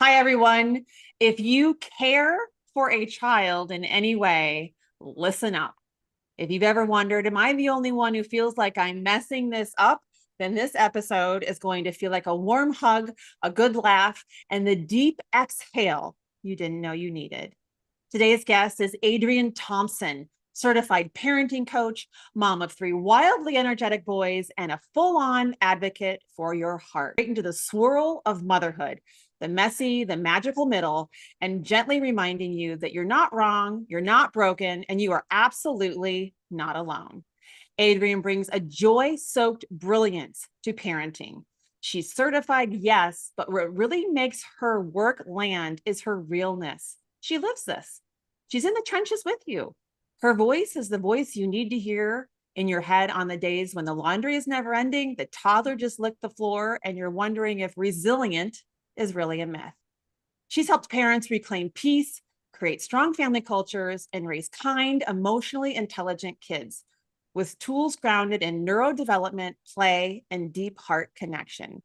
Hi, everyone. If you care for a child in any way, listen up. If you've ever wondered, am I the only one who feels like I'm messing this up? Then this episode is going to feel like a warm hug, a good laugh, and the deep exhale you didn't know you needed. Today's guest is Adrienne Thompson, certified parenting coach, mom of three wildly energetic boys, and a full on advocate for your heart. Right into the swirl of motherhood, the messy, the magical middle, and gently reminding you that you're not wrong, you're not broken, and you are absolutely not alone. Adrienne brings a joy soaked brilliance to parenting. She's certified, yes, but what really makes her work land is her realness. She lives this. She's in the trenches with you. Her voice is the voice you need to hear in your head on the days when the laundry is never ending, the toddler just licked the floor, and you're wondering if resilient is really a myth. She's helped parents reclaim peace, create strong family cultures, and raise kind, emotionally intelligent kids with tools grounded in neurodevelopment, play, and deep heart connection.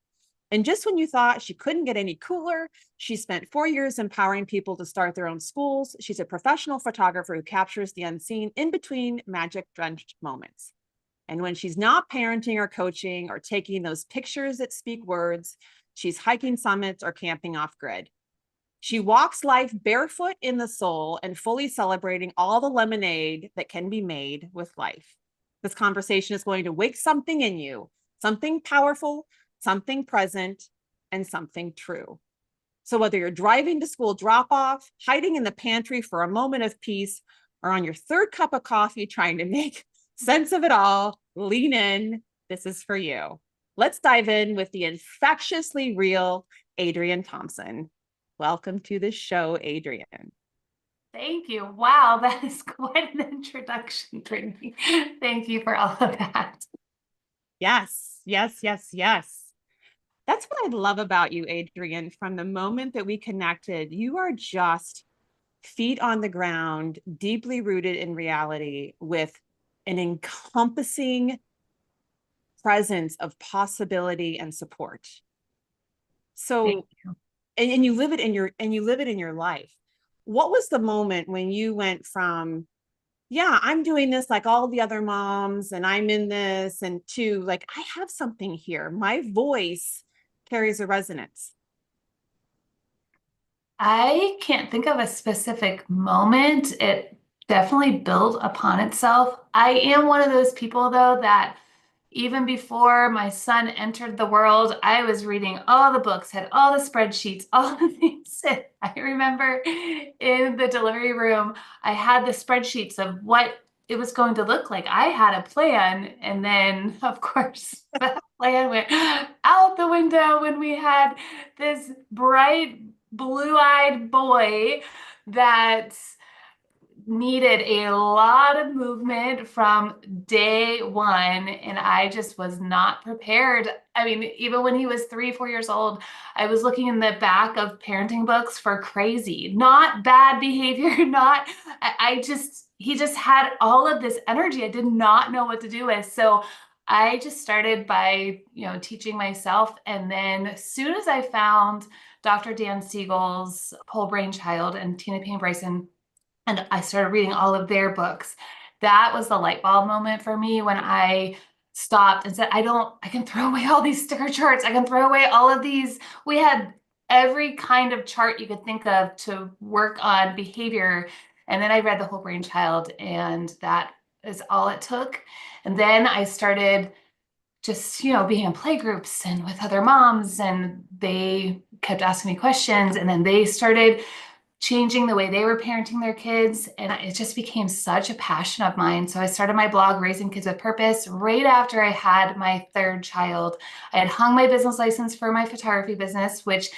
And just when you thought she couldn't get any cooler, she spent 4 years empowering people to start their own schools. She's a professional photographer who captures the unseen in between magic drenched moments. And when she's not parenting or coaching or taking those pictures that speak words, she's hiking summits or camping off grid. She walks life barefoot in the soul and fully celebrating all the lemonade that can be made with life. This conversation is going to wake something in you, something powerful, something present, and something true. So whether you're driving to school drop off, hiding in the pantry for a moment of peace, or on your third cup of coffee trying to make sense of it all, lean in. This is for you. Let's dive in with the infectiously real Adrienne Thompson. Welcome to the show, Adrienne. Thank you. Wow, that is quite an introduction, Brittany. Thank you for all of that. Yes, yes, yes, yes. That's what I love about you, Adrienne. From the moment that we connected, you are just feet on the ground, deeply rooted in reality with an encompassing presence of possibility and support. Thank So, you. and you live it in your life. What was the moment when you went from, yeah, I'm doing this like all the other moms and I'm in this, and to like, I have something here. My voice carries a resonance. I can't think of a specific moment. It definitely built upon itself. I am one of those people, though, that even before my son entered the world, I was reading all the books, had all the spreadsheets, all the things. I remember in the delivery room, I had the spreadsheets of what it was going to look like. I had a plan. And then, of course, that plan went out the window when we had this bright, blue-eyed boy that needed a lot of movement from day one, and I just was not prepared. I mean, even when he was 3, 4 years old, I was looking in the back of parenting books for crazy, not bad behavior, not, I just, he just had all of this energy I did not know what to do with. So I just started by, teaching myself. And then as soon as I found Dr. Dan Siegel's Whole Brain Child and Tina Payne Bryson, and I started reading all of their books. That was the light bulb moment for me when I stopped and said, I can throw away all these sticker charts. I can throw away all of these. We had every kind of chart you could think of to work on behavior. And then I read The Whole Brain Child, and that is all it took. And then I started just, being in play groups and with other moms, and they kept asking me questions. And then they started changing the way they were parenting their kids. And it just became such a passion of mine. So I started my blog, Raising Kids with Purpose, right after I had my third child. I had hung my business license for my photography business, which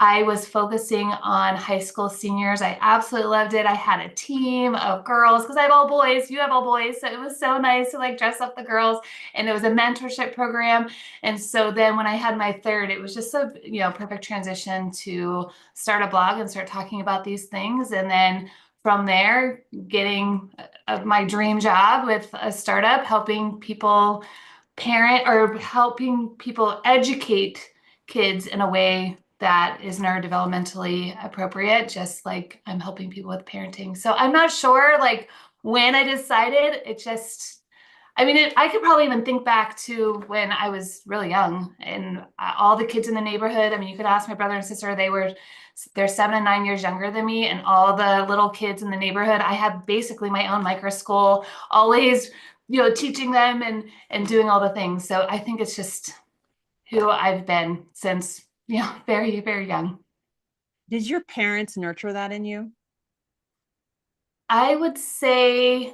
I was focusing on high school seniors. I absolutely loved it. I had a team of girls because I have all boys. You have all boys. So it was so nice to like dress up the girls. And it was a mentorship program. And so then when I had my third, it was just a perfect transition to start a blog and start talking about these things. And then from there, getting my dream job with a startup, helping people parent or helping people educate kids in a way that is neurodevelopmentally appropriate, just like I'm helping people with parenting. So I'm not sure like when I decided. It just, I mean, I could probably even think back to when I was really young and all the kids in the neighborhood. I mean, you could ask my brother and sister, they're 7 and 9 years younger than me, and all the little kids in the neighborhood. I had basically my own micro school, always, teaching them and doing all the things. So I think it's just who I've been since, very, very young. Did your parents nurture that in you? I would say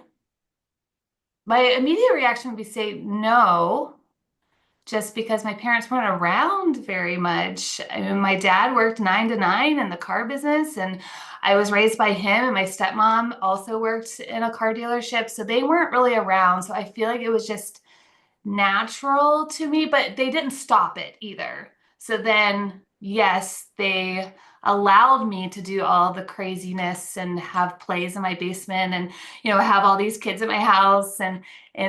my immediate reaction would be say no, just because my parents weren't around very much. I mean, my dad worked 9 to 9 in the car business, and I was raised by him, and my stepmom also worked in a car dealership. So they weren't really around. So I feel like it was just natural to me, but they didn't stop it either. So then, yes, they allowed me to do all the craziness and have plays in my basement and, have all these kids at my house and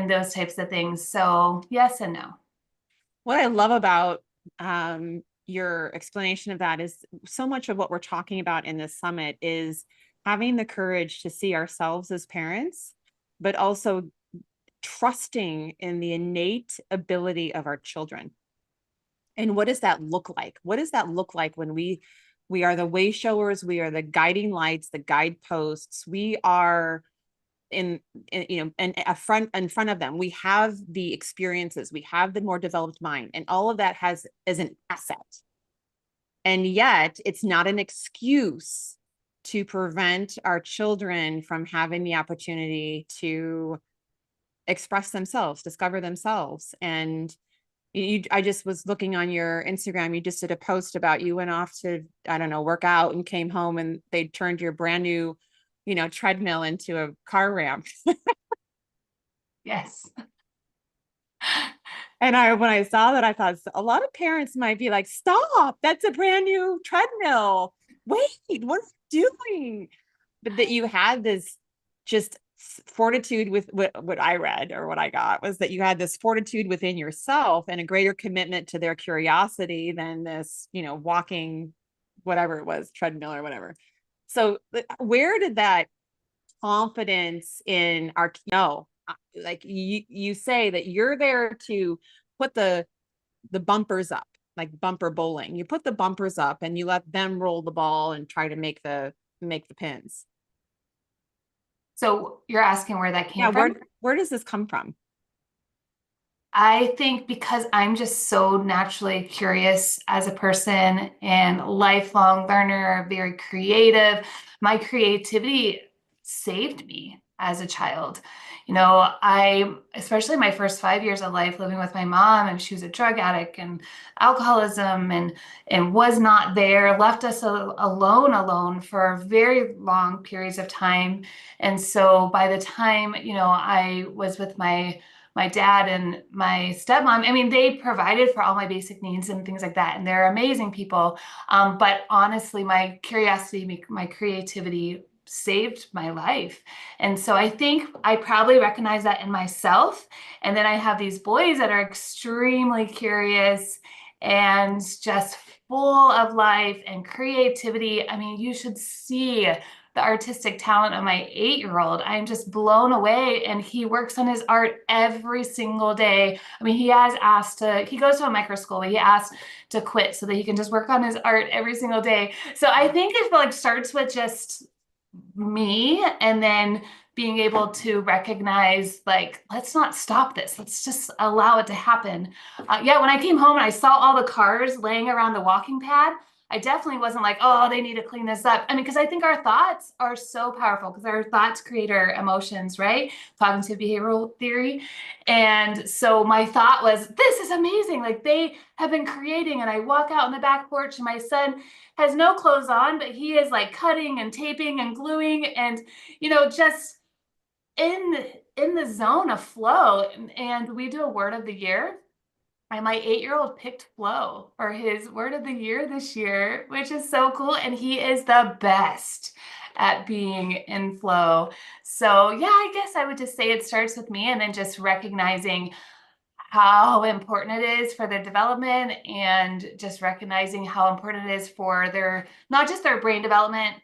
those types of things. So yes and no. What I love about your explanation of that is so much of what we're talking about in this summit is having the courage to see ourselves as parents, but also trusting in the innate ability of our children. And what does that look like? What does that look like when we are the way showers, we are the guiding lights, the guideposts, we are in front of them, we have the experiences, we have the more developed mind, and all of that has is an asset. And yet it's not an excuse to prevent our children from having the opportunity to express themselves, discover themselves. And I just was looking on your Instagram, you just did a post about you went off to, I don't know, work out and came home and they turned your brand new, treadmill into a car ramp. Yes. And when I saw that, I thought a lot of parents might be like, stop, that's a brand new treadmill. Wait, what are you doing? But that you had this just fortitude with what I read or what I got was that you had this fortitude within yourself and a greater commitment to their curiosity than this, walking, whatever it was, treadmill or whatever. So where did that confidence in our, no, like you say that you're there to put the bumpers up, like bumper bowling. You put the bumpers up and you let them roll the ball and try to make the pins. So you're asking where that Yeah, came from? where does this come from? I think because I'm just so naturally curious as a person and lifelong learner, very creative, my creativity saved me as a child. Especially my first 5 years of life living with my mom, and she was a drug addict and alcoholism and was not there, left us alone for very long periods of time. And so by the time, I was with my dad and my stepmom, I mean, they provided for all my basic needs and things like that. And they're amazing people. But honestly, my curiosity, my creativity saved my life. And so I think I probably recognize that in myself. And then I have these boys that are extremely curious and just full of life and creativity. I mean, you should see the artistic talent of my 8-year-old. I'm just blown away. And he works on his art every single day. I mean, he goes to a micro school, but he asked to quit so that he can just work on his art every single day. So I think it like starts with just me, and then being able to recognize, like, let's not stop this. Let's just allow it to happen. Yeah, when I came home and I saw all the cars laying around the walking pad, I definitely wasn't like, oh, they need to clean this up. I mean, because I think our thoughts are so powerful because our thoughts create our emotions, right? Cognitive behavioral theory. And so my thought was, this is amazing. Like they have been creating, and I walk out on the back porch and my son has no clothes on, but he is like cutting and taping and gluing and, just in the zone of flow. And we do a word of the year. And my 8-year-old picked flow for his word of the year this year, which is so cool. And he is the best at being in flow. So yeah, I guess I would just say it starts with me, and then just recognizing how important it is for their development, and just recognizing how important it is for their, not just their brain development,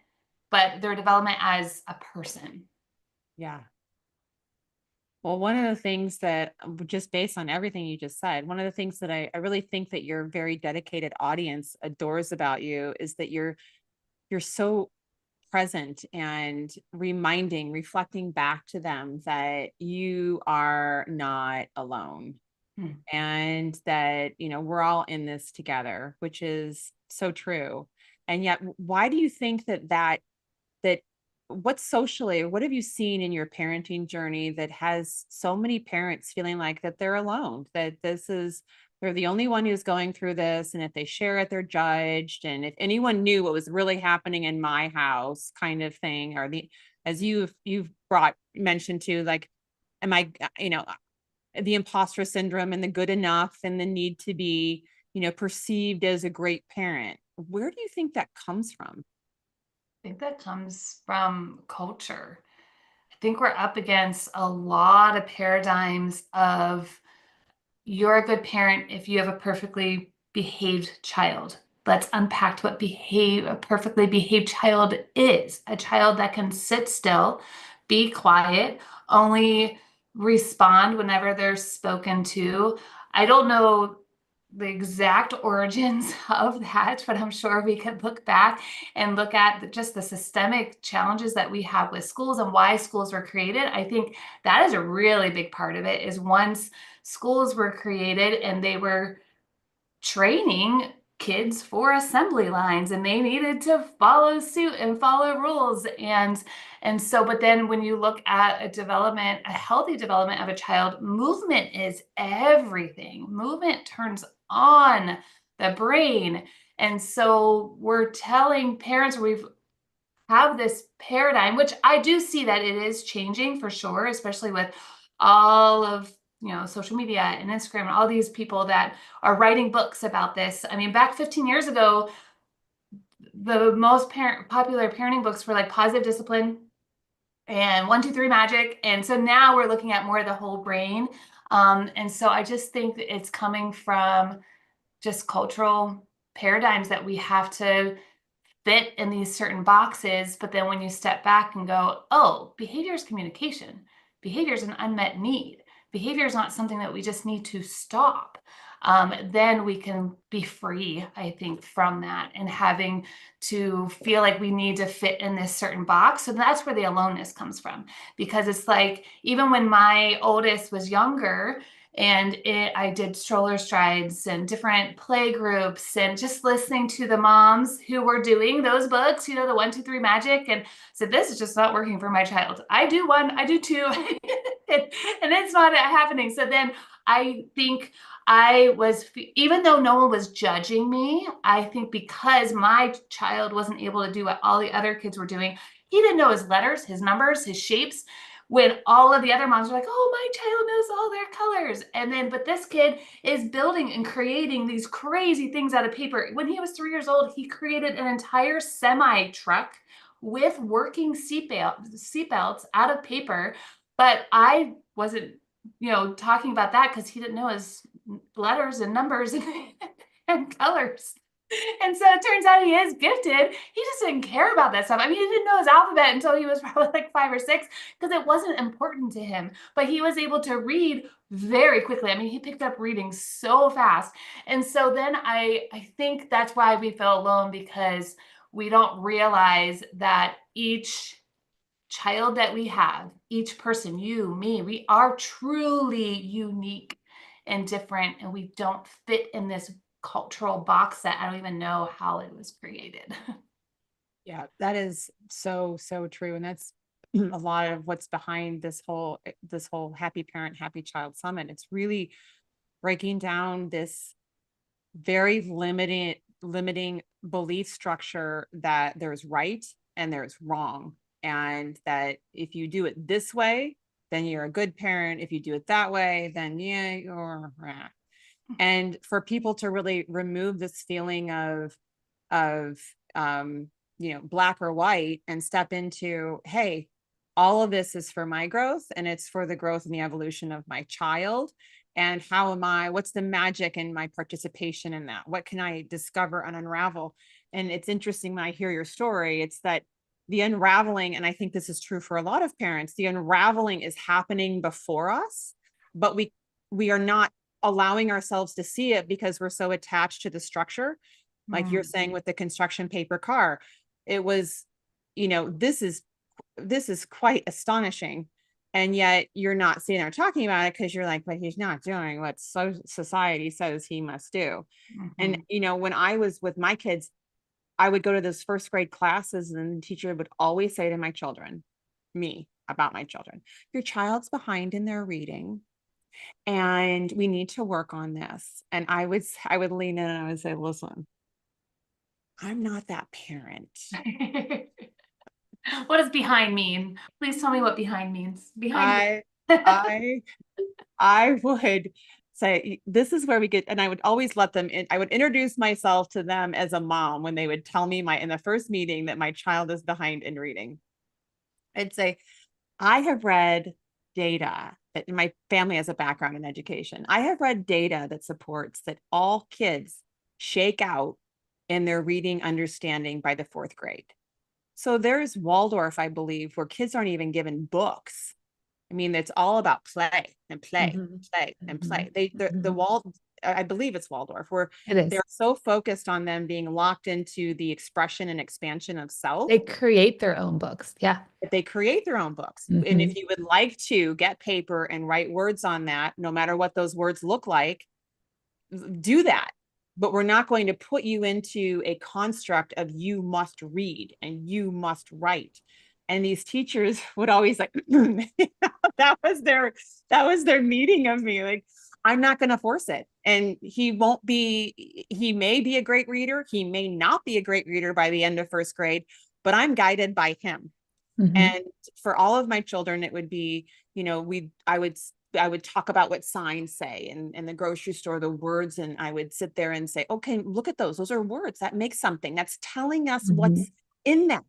but their development as a person. Yeah. Well, one of the things that, just based on everything you just said, one of the things that I really think that your very dedicated audience adores about you is that you're so present and reminding, reflecting back to them that you are not alone, Hmm. and that, we're all in this together, which is so true. And yet, why do you think that what have you seen in your parenting journey that has so many parents feeling like that they're alone, that they're the only one who's going through this, and if they share it, they're judged, and if anyone knew what was really happening in my house, kind of thing, or as you've brought mentioned to, like, am I, the imposter syndrome and the good enough and the need to be, perceived as a great parent. Where do you think that comes from? I think that comes from culture. I think we're up against a lot of paradigms of, you're a good parent if you have a perfectly behaved child. Let's unpack what a perfectly behaved child is. A child that can sit still, be quiet, only respond whenever they're spoken to. I don't know the exact origins of that, but I'm sure we could look back and look at just the systemic challenges that we have with schools and why schools were created. I think that is a really big part of it, is once schools were created and they were training kids for assembly lines, and they needed to follow suit and follow rules. And so, but then when you look at a healthy development of a child, movement is everything. Movement turns on the brain. And so we're telling parents, we've have this paradigm, which I do see that it is changing for sure, especially with all of, social media and Instagram and all these people that are writing books about this. I mean, back 15 years ago, the most popular parenting books were like Positive Discipline and 1, 2, 3 Magic. And so now we're looking at more of the whole brain. And so I just think that it's coming from just cultural paradigms that we have to fit in these certain boxes. But then when you step back and go, oh, behavior is communication, behavior is an unmet need, behavior is not something that we just need to stop. Then we can be free, I think, from that and having to feel like we need to fit in this certain box. So that's where the aloneness comes from. Because it's like, even when my oldest was younger, and I did stroller strides and different play groups, and just listening to the moms who were doing those books, the 1, 2, 3 Magic, and said, this is just not working for my child. I do 1, I do 2, and it's not happening. So then I think even though no one was judging me, I think because my child wasn't able to do what all the other kids were doing, he didn't know his letters, his numbers, his shapes, when all of the other moms are like, oh, my child knows all their colors. And then, but this kid is building and creating these crazy things out of paper. When he was 3 years old, he created an entire semi truck with working seatbelts out of paper. But I wasn't, talking about that because he didn't know his letters and numbers and colors. And so it turns out he is gifted. He just didn't care about that stuff. I mean, he didn't know his alphabet until he was probably like 5 or 6 because it wasn't important to him. But he was able to read very quickly. I mean, he picked up reading so fast. And so then I think that's why we feel alone, because we don't realize that each child that we have, each person, you, me, we are truly unique and different, and we don't fit in this cultural box that I don't even know how it was created. Yeah, that is so, so true. And that's a lot of what's behind this whole Happy Parent, Happy Child Summit. It's really breaking down this very limiting belief structure that there's right and there's wrong. And that if you do it this way, then you're a good parent. If you do it that way, then yeah, you're rah. And for people to really remove this feeling of black or white, and step into, hey, all of this is for my growth, and it's for the growth and the evolution of my child. And what's the magic in my participation in that? What can I discover and unravel? And it's interesting when I hear your story, it's that the unraveling, and I think this is true for a lot of parents, the unraveling is happening before us, but we are not allowing ourselves to see it because we're so attached to the structure. Like you're saying with the construction paper car, it was, this is quite astonishing. And yet you're not sitting there talking about it because you're like, but he's not doing what society says he must do. And, when I was with my kids, I would go to those first grade classes and the teacher would always say to about my children, your child's behind in their reading and we need to work on this. And I would lean in and I would say, listen, I'm not that parent. What does behind mean? Please tell me what behind means. Behind. I would say, this is where we get, and I would always let them in. I would introduce myself to them as a mom when they would tell me in the first meeting that my child is behind in reading. I'd say, I have read data that my family has a background in education. I have read data that supports that all kids shake out in their reading understanding by the fourth grade. So there's Waldorf, I believe, where kids aren't even given books. I mean, it's all about play and play, play and play. I believe it's Waldorf, where they're so focused on them being locked into the expression and expansion of self. They create their own books. Yeah. They create their own books. And if you would like to get paper and write words on that, no matter what those words look like, do that. But we're not going to put you into a construct of you must read and you must write. And these teachers would always like, that was their meeting of me. Like, I'm not going to force it. And he may be a great reader. He may not be a great reader by the end of first grade, but I'm guided by him. And for all of my children, it would be, I would talk about what signs say in the grocery store, the words, and I would sit there and say, okay, look at those. Those are words that make something. That's telling us what's in that.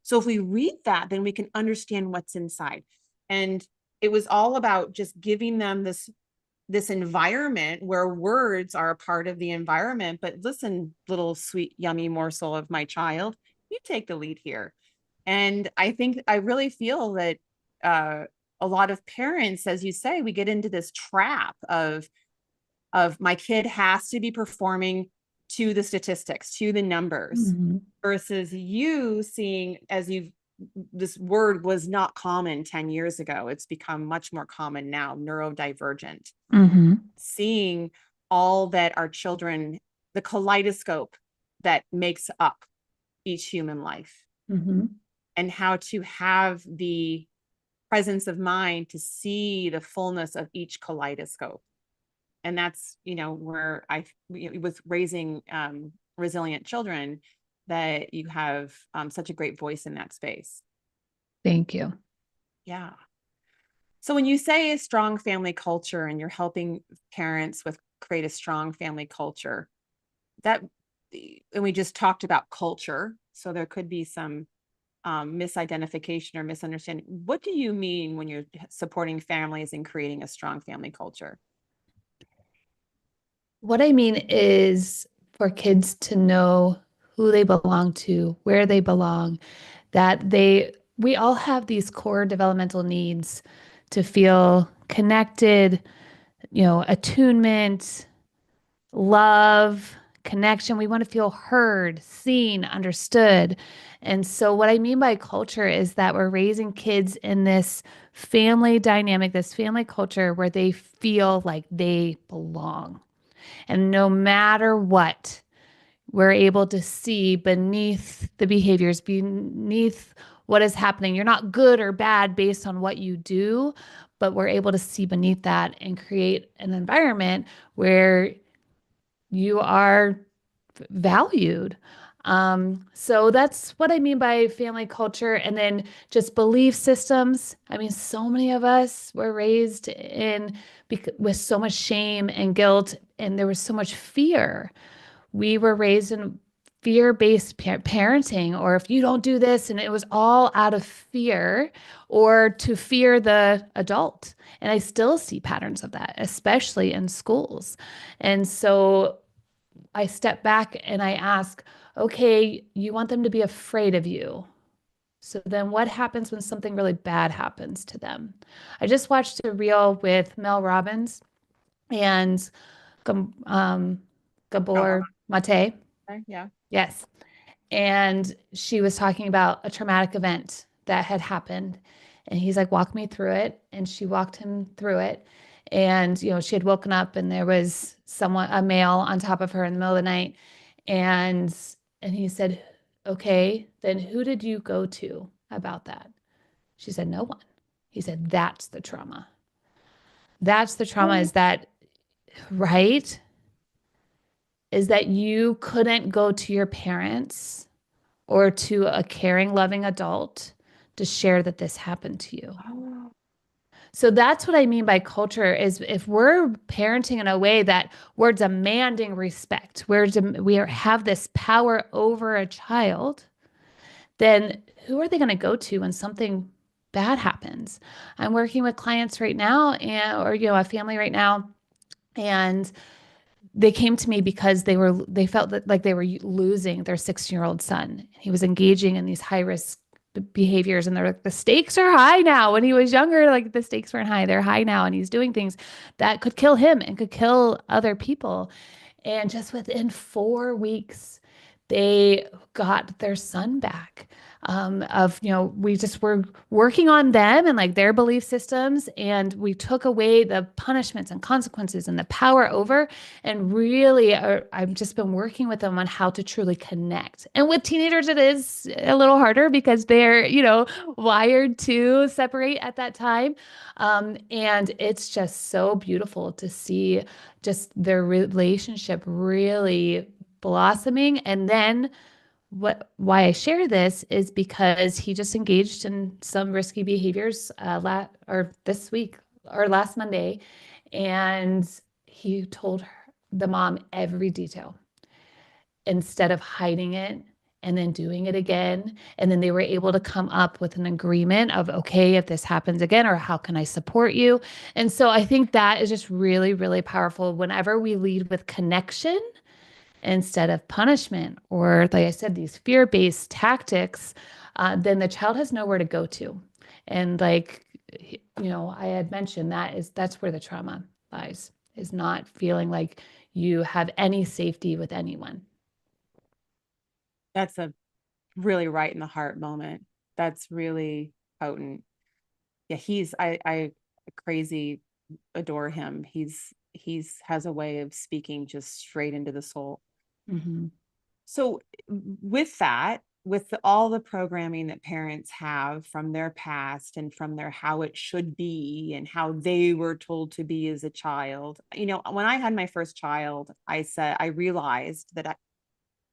So if we read that, then we can understand what's inside. And it was all about just giving them this environment where words are a part of the environment. But listen, little sweet, yummy morsel of my child, you take the lead here. And I really feel that a lot of parents, as you say, we get into this trap of my kid has to be performing to the statistics, to the numbers, versus you seeing, this word was not common 10 years ago. It's become much more common now, neurodivergent. Seeing all that our children, the kaleidoscope that makes up each human life, and how to have the presence of mind to see the fullness of each kaleidoscope. And that's, where with raising resilient children, that you have such a great voice in that space. Thank you. Yeah. So when you say a strong family culture and you're helping parents create a strong family culture, and we just talked about culture, so there could be some misidentification or misunderstanding. What do you mean when you're supporting families and creating a strong family culture? What I mean is for kids to know who they belong to, where they belong, that we all have these core developmental needs to feel connected, attunement, love, connection. We want to feel heard, seen, understood. And so what I mean by culture is that we're raising kids in this family dynamic, this family culture where they feel like they belong. And no matter what, we're able to see beneath the behaviors, beneath what is happening. You're not good or bad based on what you do, but we're able to see beneath that and create an environment where you are valued. So that's what I mean by family culture. And then just belief systems. I mean, so many of us were raised with so much shame and guilt, and there was so much fear. We were raised in fear-based parenting, or if you don't do this, and it was all out of fear or to fear the adult. And I still see patterns of that, especially in schools. And so I step back and I ask, okay, you want them to be afraid of you. So then what happens when something really bad happens to them? I just watched a reel with Mel Robbins and Gabor Mate. Okay, yeah. Yes. And she was talking about a traumatic event that had happened. And he's like, walk me through it. And she walked him through it. And, she had woken up and there was a male on top of her in the middle of the night. And he said, okay, then who did you go to about that? She said, no one. He said, that's the trauma. That's the trauma, is that, right? Is that you couldn't go to your parents or to a caring, loving adult to share that this happened to you. Oh. So that's what I mean by culture, is if we're parenting in a way that we're demanding respect, we have this power over a child, then who are they going to go to when something bad happens? I'm working with clients right now, or a family right now, and they came to me because they felt that like they were losing their 16-year-old son. He was engaging in these high risk behaviors, and they're like, the stakes are high now. When he was younger, like the stakes weren't high, they're high now, and he's doing things that could kill him and could kill other people. And just within 4 weeks, they got their son back. We just were working on them and like their belief systems, and we took away the punishments and consequences and the power over, and really I've just been working with them on how to truly connect. And with teenagers, it is a little harder because they're, wired to separate at that time. And it's just so beautiful to see just their relationship really blossoming. And then why I share this is because he just engaged in some risky behaviors this week or last Monday, and he told the mom every detail instead of hiding it and then doing it again. And then they were able to come up with an agreement of, okay, if this happens again, or how can I support you? And so I think that is just really, really powerful. Whenever we lead with connection instead of punishment, or like I said, these fear-based tactics, then the child has nowhere to go to. And like, I had mentioned that's where the trauma lies, is not feeling like you have any safety with anyone. That's a really right in the heart moment. That's really potent. Yeah, I crazy adore him. He's has a way of speaking just straight into the soul. Mm-hmm. So with that, with all the programming that parents have from their past and from their how it should be and how they were told to be as a child, when I had my first child, I realized that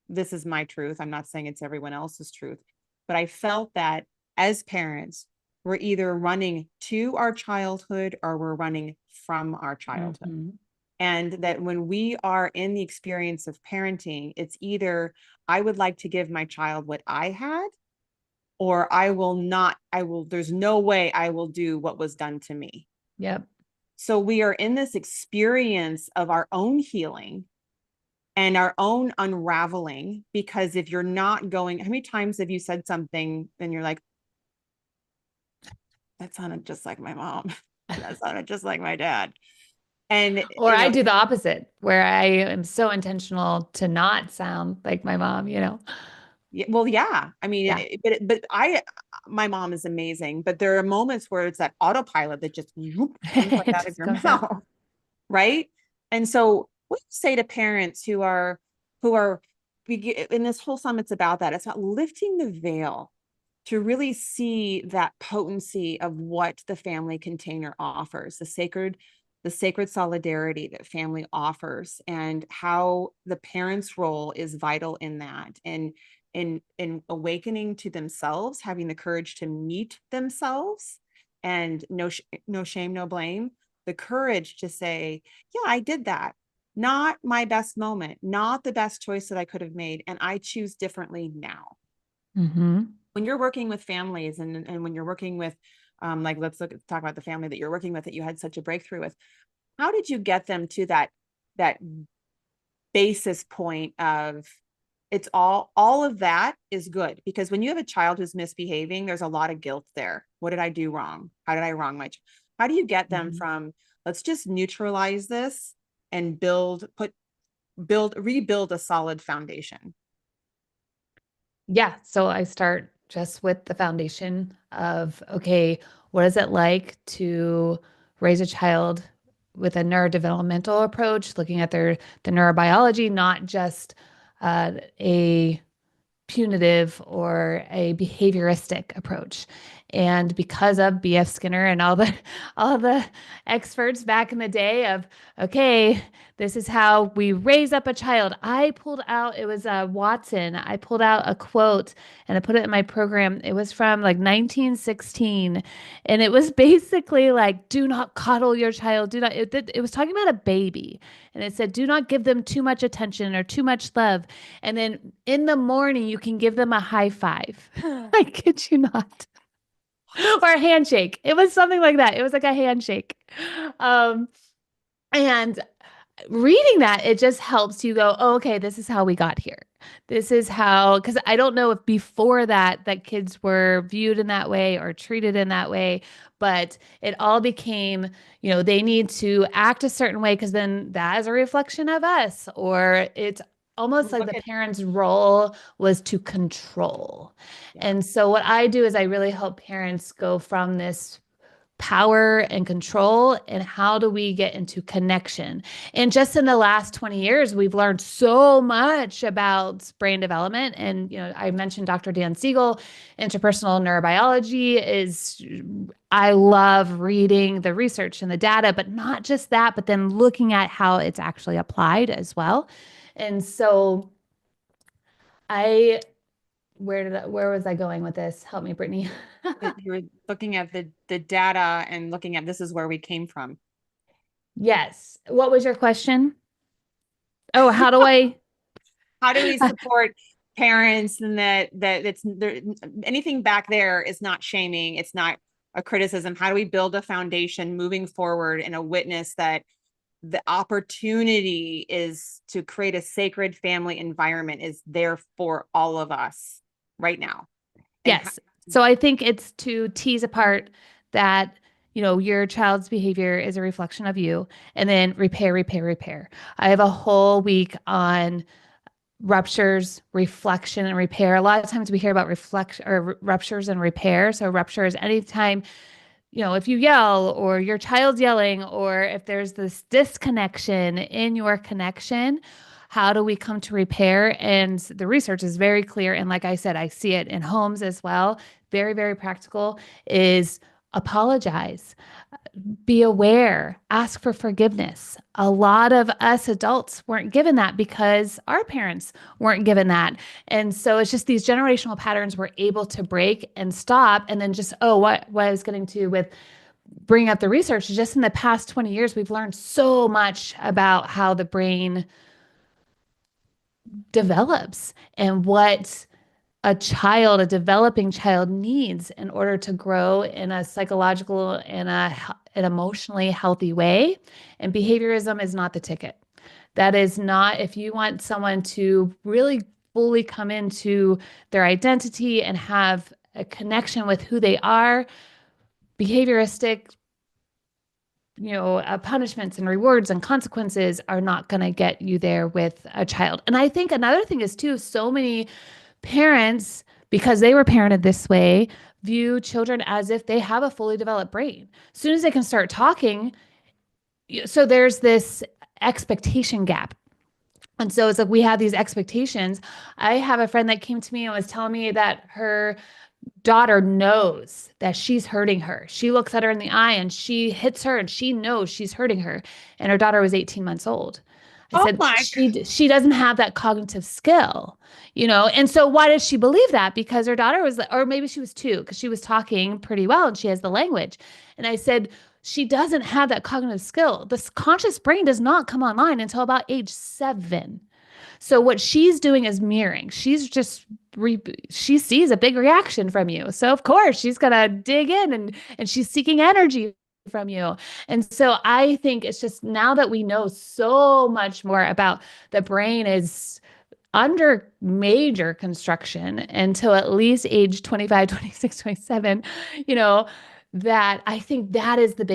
this is my truth. I'm not saying it's everyone else's truth, but I felt that as parents, we're either running to our childhood or we're running from our childhood. Mm-hmm. And that when we are in the experience of parenting, it's either I would like to give my child what I had, or there's no way I will do what was done to me. Yep. So we are in this experience of our own healing and our own unraveling, because if you're not going, how many times have you said something and you're like, that sounded just like my mom. That sounded just like my dad. Or I do the opposite, where I am so intentional to not sound like my mom, Yeah, well, yeah. I mean, yeah. my mom is amazing, but there are moments where it's that autopilot that just comes right out of your mouth. Out. Right. And so what do you say to parents who are in this whole summit's about that? It's about lifting the veil to really see that potency of what the family container offers, the sacred solidarity that family offers, and how the parent's role is vital in that, and in awakening to themselves, having the courage to meet themselves, and no shame, no blame, the courage to say, yeah, I did that. not my best moment, not the best choice that I could have made, and I choose differently now. Mm-hmm. When you're working with families and when you're working with, like, talk about the family that you're working with that you had such a breakthrough with. How did you get them to that basis point of it's all of that is good? Because when you have a child who's misbehaving, there's a lot of guilt there. What did I do wrong? How did I wrong my child? How do you get them from, let's just neutralize this and rebuild a solid foundation? Yeah. So I start just with the foundation of, okay, what is it like to raise a child with a neurodevelopmental approach, looking at the neurobiology, not just a punitive or a behavioristic approach. And because of BF Skinner and all the experts back in the day of, okay, this is how we raise up a child. I pulled out, it was Watson. I pulled out a quote and I put it in my program. It was from like 1916. And it was basically like, do not coddle your child. Do not, it was talking about a baby. And it said, do not give them too much attention or too much love. And then in the morning, you can give them a high five. I kid you not. Or a handshake. It was something like that. It was like a handshake. And reading that, it just helps you go, oh, okay, this is how we got here. This is how, because I don't know if before that kids were viewed in that way or treated in that way, but it all became, they need to act a certain way because then that is a reflection of us, or it's almost like the parent's role was to control. And so what I do is I really help parents go from this power and control, and how do we get into connection? And just in the last 20 years, we've learned so much about brain development. And, I mentioned Dr. Dan Siegel. Interpersonal neurobiology I love reading the research and the data, but not just that, but then looking at how it's actually applied as well. And so where was I going with this? Help me, Brittany. You were looking at the data and looking at, this is where we came from. Yes. What was your question? Oh, how do we support parents, and that it's there, anything back there is not shaming, it's not a criticism. How do we build a foundation moving forward and a witness that the opportunity is to create a sacred family environment is there for all of us right now? Yes. So I think it's to tease apart that, your child's behavior is a reflection of you, and then repair, repair, repair. I have a whole week on ruptures, reflection, and repair. A lot of times we hear about ruptures and repair. So rupture is anytime, if you yell or your child's yelling, or if there's this disconnection in your connection, how do we come to repair? And the research is very clear. And like I said, I see it in homes as well. Very, very practical is apologize, be aware, ask for forgiveness. A lot of us adults weren't given that because our parents weren't given that. And so it's just these generational patterns we're able to break and stop. And then just, what I was getting to with bringing up the research, just in the past 20 years, we've learned so much about how the brain develops and what a developing child needs in order to grow in a psychological and an emotionally healthy way. And behaviorism is not the ticket. That is not, if you want someone to really fully come into their identity and have a connection with who they are, behavioristic, punishments and rewards and consequences are not going to get you there with a child. And I think another thing is too, so many parents, because they were parented this way, view children as if they have a fully developed brain. As soon as they can start talking, so there's this expectation gap. And so it's like we have these expectations. I have a friend that came to me and was telling me that her daughter knows that she's hurting her. She looks at her in the eye and she hits her and she knows she's hurting her. And her daughter was 18 months old. I said, she doesn't have that cognitive skill, and so why does she believe that? Because her daughter was, or maybe she was 2, because she was talking pretty well and she has the language. And I said, she doesn't have that cognitive skill. The conscious brain does not come online until about age 7. So what she's doing is mirroring. She's just she sees a big reaction from you. So of course she's gonna dig in and she's seeking energy from you. And so I think it's just now that we know so much more about the brain is under major construction until at least age 25, 26, 27, you know, that I think that is the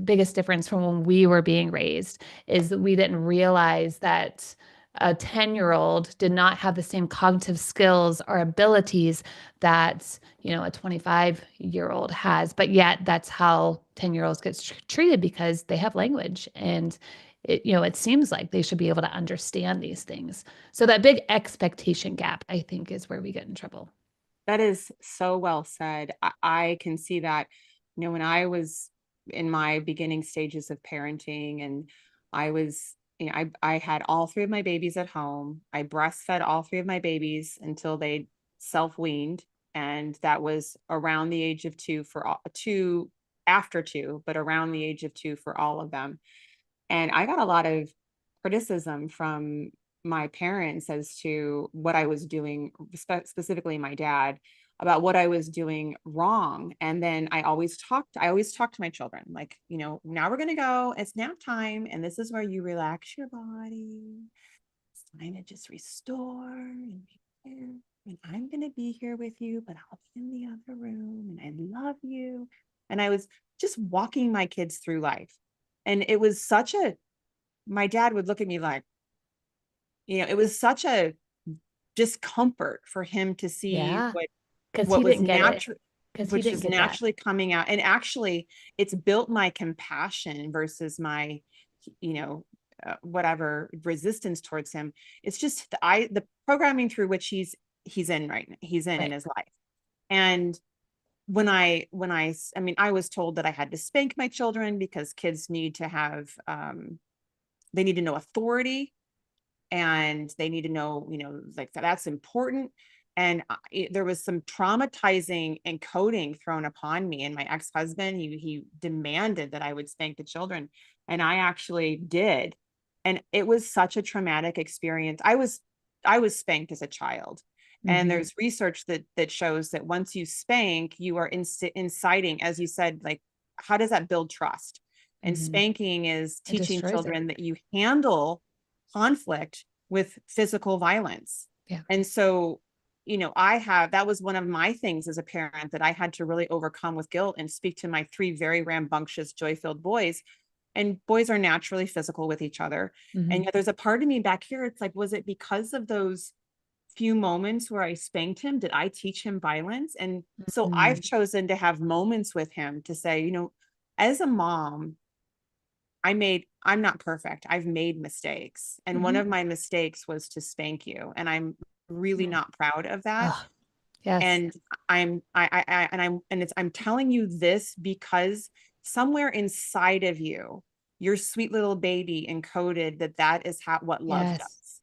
biggest difference from when we were being raised, is that we didn't realize that a 10-year-old did not have the same cognitive skills or abilities that, you know, a 25-year-old has. But yet that's how 10-year-olds get treated, because they have language, and it, you know, it seems like they should be able to understand these things. So that big expectation gap, I think, is where we get in trouble. That is so well said. I can see that, you know, when I was in my beginning stages of parenting, and I was, you know, I had all 3 of my babies at home. I breastfed all 3 of my babies until they self-weaned. And that was around the age of 2 for all, 2 after 2, but around the age of 2 for all of them. And I got a lot of criticism from my parents as to what I was doing, specifically my dad, about what I was doing wrong. And then I always talked to my children, like, you know, now we're going to go, it's nap time. And this is where you relax your body. It's time to just restore and repair. And I'm going to be here with you, but I'll be in the other room, and I love you. And I was just walking my kids through life. And it was such a, my dad would look at me like, you know, it was such a discomfort for him to see Yeah, because what he was didn't get it. natural, Because he which didn't was get that. naturally coming out. And actually, it's built my compassion versus my, you know, whatever resistance towards him. It's just the programming through which he's in right now, he's in Right. his life. And I mean, I was told that I had to spank my children because kids need to have, they need to know authority, and they need to know, you know, like that's important. And there was some traumatizing encoding thrown upon me. And my ex-husband, he demanded that I would spank the children, and I actually did. And it was such a traumatic experience. I was spanked as a child. And Mhm. there's research that shows that once you spank, you are inciting, as you said, like, how does that build trust? And Mhm. spanking is It teaching destroys it. children that you handle conflict with physical violence. Yeah. And so, you know, that was one of my things as a parent that I had to really overcome with guilt, and speak to my 3 very rambunctious, joy-filled boys. And boys are naturally physical with each other. Mhm. And yet there's a part of me back here, it's like, was it because of those few moments where I spanked him? Did I teach him violence? And so I've chosen to have moments with him to say, you know, as a mom, I'm not perfect. I've made mistakes. And one Mhm. of my mistakes was to spank you. And I'm really Yeah. not proud of that. Oh, yes. And I'm telling you this because somewhere inside of you, your sweet little baby encoded that is what love Yes. does.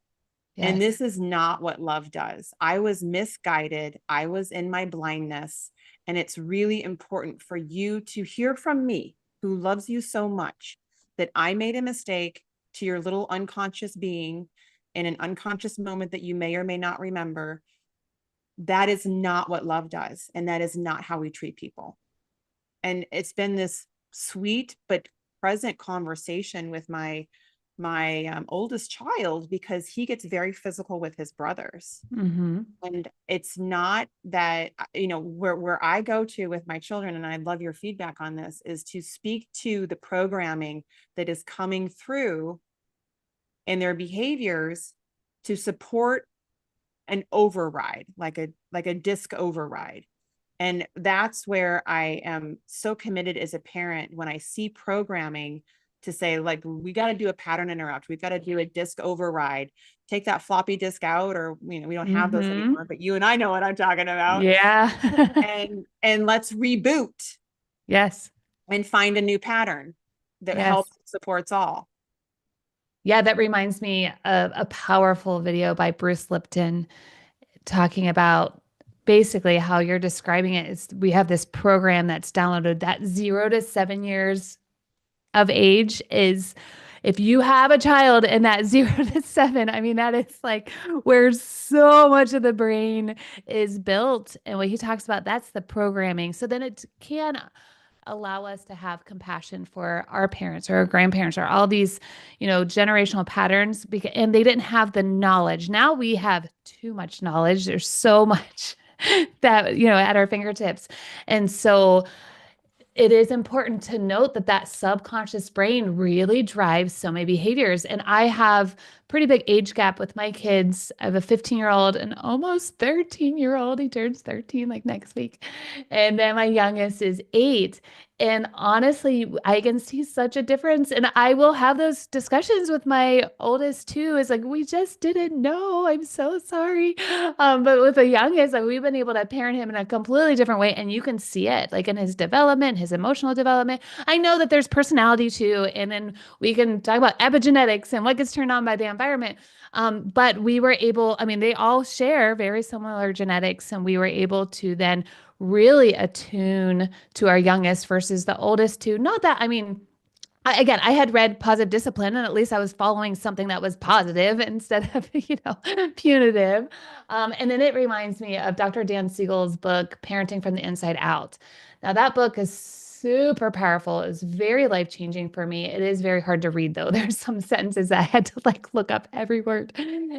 Yes. And this is not what love does. I was misguided. I was in my blindness. And it's really important for you to hear from me, who loves you so much, that I made a mistake to your little unconscious being in an unconscious moment that you may or may not remember. That is not what love does. And that is not how we treat people. And it's been this sweet but present conversation with my oldest child, because he gets very physical with his brothers. Mhm. And it's not that, you know, where I go to with my children, and I'd love your feedback on this, is to speak to the programming that is coming through in their behaviors to support an override, like a disc override. And that's where I am so committed as a parent when I see programming, to say, like, we got to do a pattern interrupt. We've got to do a disc override. Take that floppy disk out, or, you know, we don't have those Mhm. anymore, but you and I know what I'm talking about. Yeah. And let's reboot Yes. and find a new pattern that Yes. helps, supports all. Yeah, that reminds me of a powerful video by Bruce Lipton talking about basically how you're describing it. Is we have this program that's downloaded that 0 to 7 years of age is if you have a child in that 0 to 7, I mean, that is like where so much of the brain is built. And what he talks about, that's the programming. So then it can allow us to have compassion for our parents or our grandparents or all these, generational patterns and they didn't have the knowledge. Now we have too much knowledge. There's so much that, at our fingertips. And so it is important to note that that subconscious brain really drives so many behaviors. And I have pretty big age gap with my kids. I have a 15-year-old and almost 13-year-old. He turns 13 like next week. And then my youngest is 8. And honestly, I can see such a difference. And I will have those discussions with my oldest too. It's like, we just didn't know. I'm so sorry. But with the youngest, like, we've been able to parent him in a completely different way. And you can see it like in his development, his emotional development. I know that there's personality too. And then we can talk about epigenetics and what gets turned on by the environment. But we were able, they all share very similar genetics. And we were able to then really attune to our youngest versus the oldest two. Not that, I had read Positive Discipline, and at least I was following something that was positive instead of, punitive. And then it reminds me of Dr. Dan Siegel's book, Parenting from the Inside Out. Now that book is super powerful. It's very life-changing for me. It is very hard to read though. There's some sentences that I had to look up every word.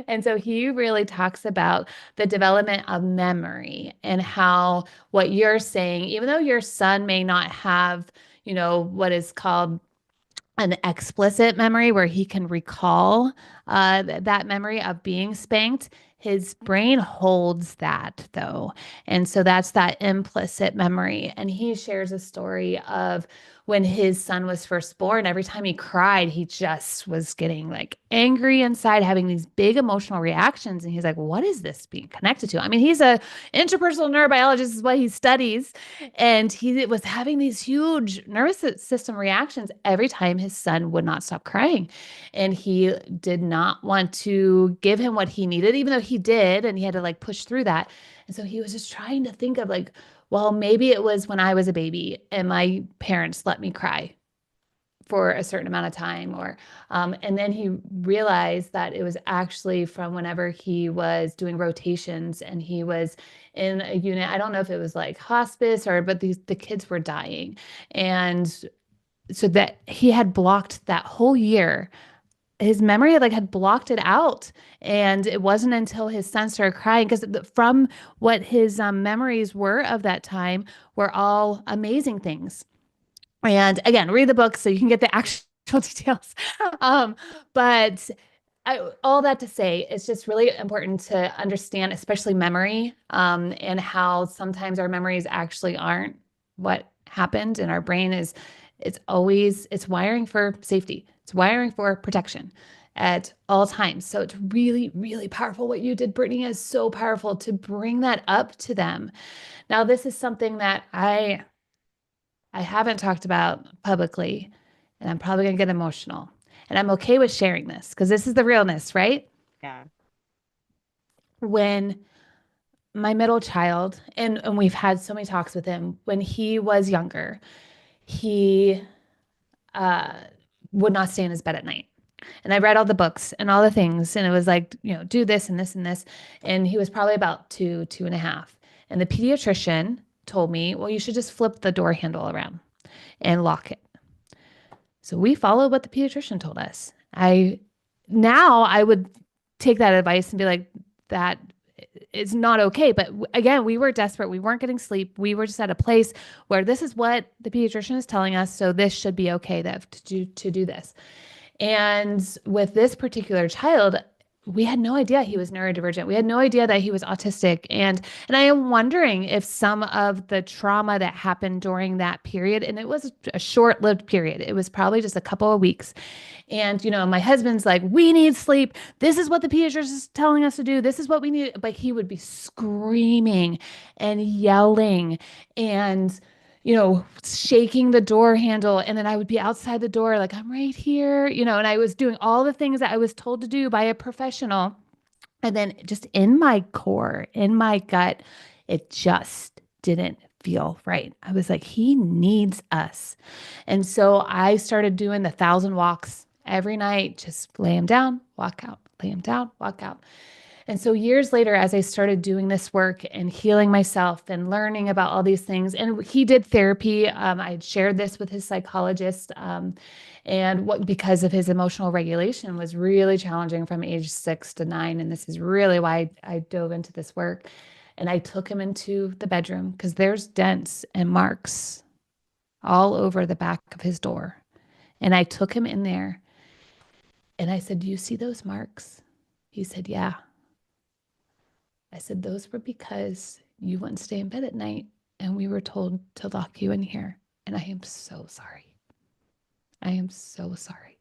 And so he really talks about the development of memory and how what you're saying, even though your son may not have, what is called an explicit memory where he can recall that memory of being spanked, his brain holds that though. And so that's that implicit memory. And he shares a story of when his son was first born, every time he cried, he just was getting angry inside, having these big emotional reactions. And he's like, what is this being connected to? He's a interpersonal neurobiologist, is what he studies. And he was having these huge nervous system reactions every time his son would not stop crying. And he did not want to give him what he needed, even though he did. And he had to push through that. And so he was just trying to think of well, maybe it was when I was a baby and my parents let me cry for a certain amount of time, and then he realized that it was actually from whenever he was doing rotations and he was in a unit. I don't know if it was hospice but the kids were dying. And so that he had blocked that whole year. His memory had blocked it out. And it wasn't until his son started crying, because from what his memories were of that time were all amazing things. And again, read the book so you can get the actual details. But all that to say, it's just really important to understand, especially memory, and how sometimes our memories actually aren't what happened. And our brain it's wiring for safety. It's wiring for protection at all times. So it's really, really powerful. What you did, Brittany, is so powerful to bring that up to them. Now, this is something that I haven't talked about publicly, and I'm probably going to get emotional. And I'm okay with sharing this because this is the realness, right? Yeah. When my middle child, and we've had so many talks with him, when he was younger, he would not stay in his bed at night. And I read all the books and all the things, and it was do this and this and this. And he was probably about 2.5. And the pediatrician told me, well, you should just flip the door handle around and lock it. So we followed what the pediatrician told us. Now I would take that advice and be like, that is not okay. But again, we were desperate. We weren't getting sleep. We were just at a place where this is what the pediatrician is telling us. So this should be okay to do this. And with this particular child, we had no idea he was neurodivergent. We had no idea that he was autistic. And I am wondering if some of the trauma that happened during that period, and it was a short-lived period, it was probably just a couple of weeks. And, my husband's like, we need sleep. This is what the pediatrician is telling us to do. This is what we need. But he would be screaming and yelling and shaking the door handle. And then I would be outside the door, I'm right here, and I was doing all the things that I was told to do by a professional. And then just in my core, in my gut, it just didn't feel right. I was like, he needs us. And so I started doing the 1,000 walks every night, just lay him down, walk out, lay him down, walk out. And so years later, as I started doing this work and healing myself and learning about all these things, and he did therapy. I had shared this with his psychologist, and what because of his emotional regulation was really challenging from age 6 to 9. And this is really why I dove into this work. And I took him into the bedroom because there's dents and marks all over the back of his door. And I took him in there and I said, "Do you see those marks?" He said, "Yeah." I said, "Those were because you wouldn't stay in bed at night and we were told to lock you in here. And I am so sorry. I am so sorry."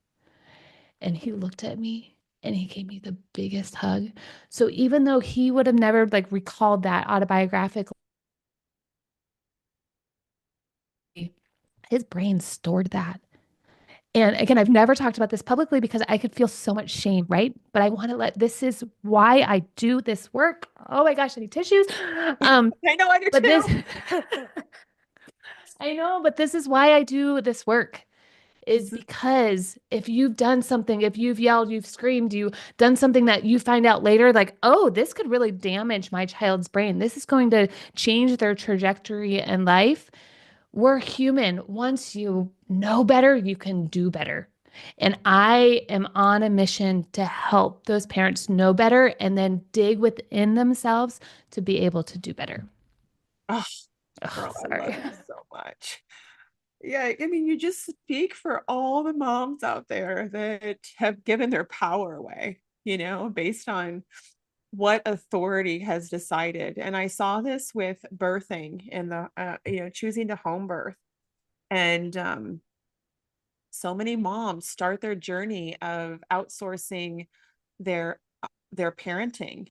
And he looked at me and he gave me the biggest hug. So even though he would have never like recalled that autobiographically, his brain stored that. And again, I've never talked about this publicly because I could feel so much shame, right? But I want to this is why I do this work. Oh my gosh, I need tissues. I know I do But this, too. I know, but this is why I do this work is Mhm. because if you've done something, if you've yelled, you've screamed, you've done something that you find out later, like, oh, this could really damage my child's brain. This is going to change their trajectory in life. We're human. Once you know better, you can do better. And I am on a mission to help those parents know better and then dig within themselves to be able to do better. Oh, Oh, girl, I sorry. love you so much. Yeah, I mean, you just speak for all the moms out there that have given their power away, based on what authority has decided. And I saw this with birthing and choosing to home birth. And so many moms start their journey of outsourcing their parenting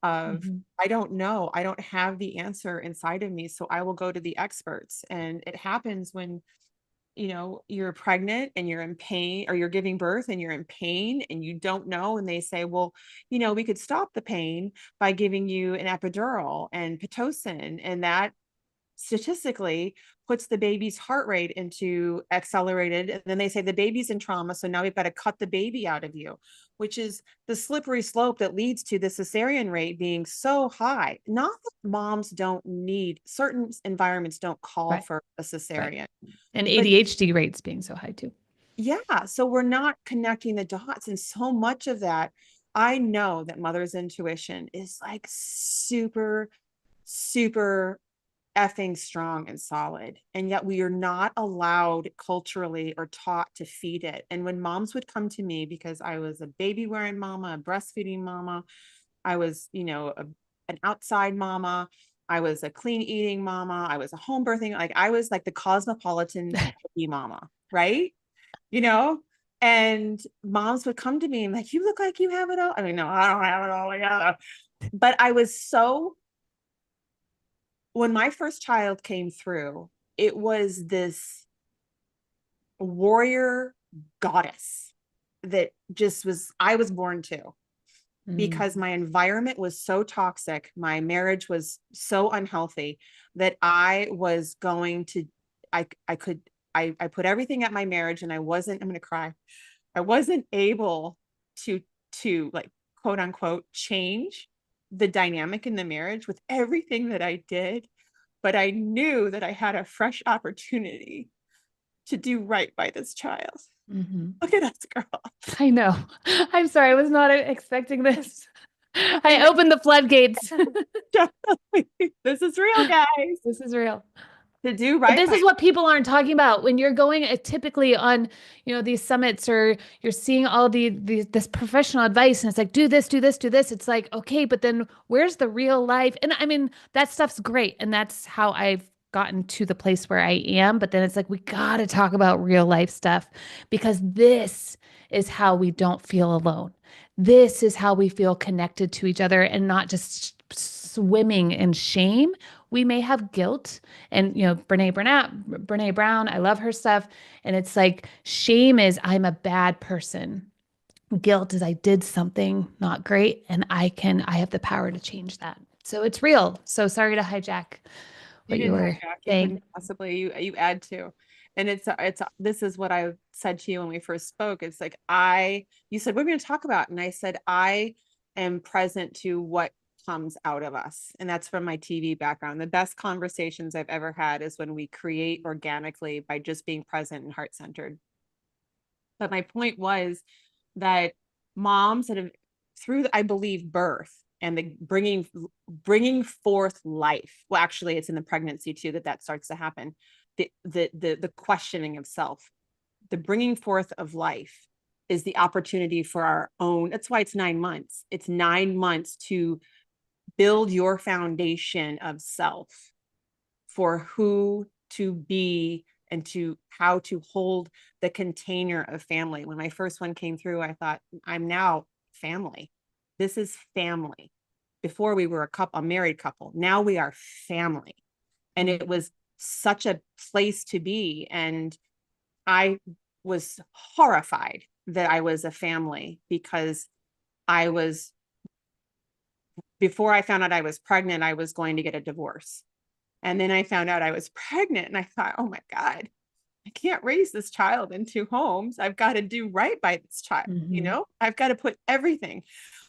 of Mhm. I don't know, I don't have the answer inside of me, so I will go to the experts. And it happens when you're pregnant and you're in pain, or you're giving birth and you're in pain and you don't know. And they say, well, we could stop the pain by giving you an epidural and Pitocin. And that statistically puts the baby's heart rate into accelerated. And then they say the baby's in trauma. So now we've got to cut the baby out of you, which is the slippery slope that leads to the cesarean rate being so high. Not that moms don't need certain environments don't call Right. for a Right. cesarean. And But ADHD rates being so high too. yeah, so we're not connecting the dots. And so much of that, I know that mother's intuition is like super, super effing strong and solid. And yet we are not allowed culturally or taught to feed it. And when moms would come to me, because I was a baby wearing mama, a breastfeeding mama, I was, an outside mama, I was a clean eating mama, I was a home birthing, like I was like the cosmopolitan hippie mama, right? you know? And moms would come to me and like, you look like you have it all. I mean, no, I don't have it all together. But when my first child came through, it was this warrior goddess that I was born to, because my environment was so toxic. My marriage was so unhealthy that I was going to, I put everything at my marriage, and I'm going to cry. I wasn't able to like quote unquote change the dynamic in the marriage with everything that I did, but I knew that I had a fresh opportunity to do right by this child. Look at us, girl. I know. I'm sorry. I was not expecting this. I opened the floodgates. This is real, guys. This is real. To do But right this by is what people aren't talking about when you're going typically on, these summits, or you're seeing all this professional advice, and it's like, do this, do this, do this. It's like, okay, but then where's the real life? And I mean, that stuff's great. And that's how I've gotten to the place where I am. But then it's like, we got to talk about real life stuff, because this is how we don't feel alone. This is how we feel connected to each other and not just swimming in shame. We may have guilt, and Brene Brown, I love her stuff. And it's like, shame is I'm a bad person. Guilt is I did something not great and I have the power to change that. So it's real. So sorry to hijack what you didn't were hijack. You saying. couldn't possibly, you add to. And this is what I said to you when we first spoke. It's like, you said, what are we going to talk about? And I said, I am present to what comes out of us. And that's from my TV background. The best conversations I've ever had is when we create organically by just being present and heart-centered. But my point was that moms that have, through, I believe, birth and the bringing forth life. Well, actually, it's in the pregnancy too that starts to happen. The questioning of self, the bringing forth of life is the opportunity for our own. That's why it's 9 months. It's 9 months to build your foundation of self for who to be and to how to hold the container of family. When my first one came through, I thought, I'm now family. This is family. Before we were a married couple. Now we are family. And it was such a place to be. And I was horrified that I was a family because before I found out I was pregnant, I was going to get a divorce. And then I found out I was pregnant and I thought, oh my God, I can't raise this child in 2 homes. I've got to do right by this child. I've got to put everything.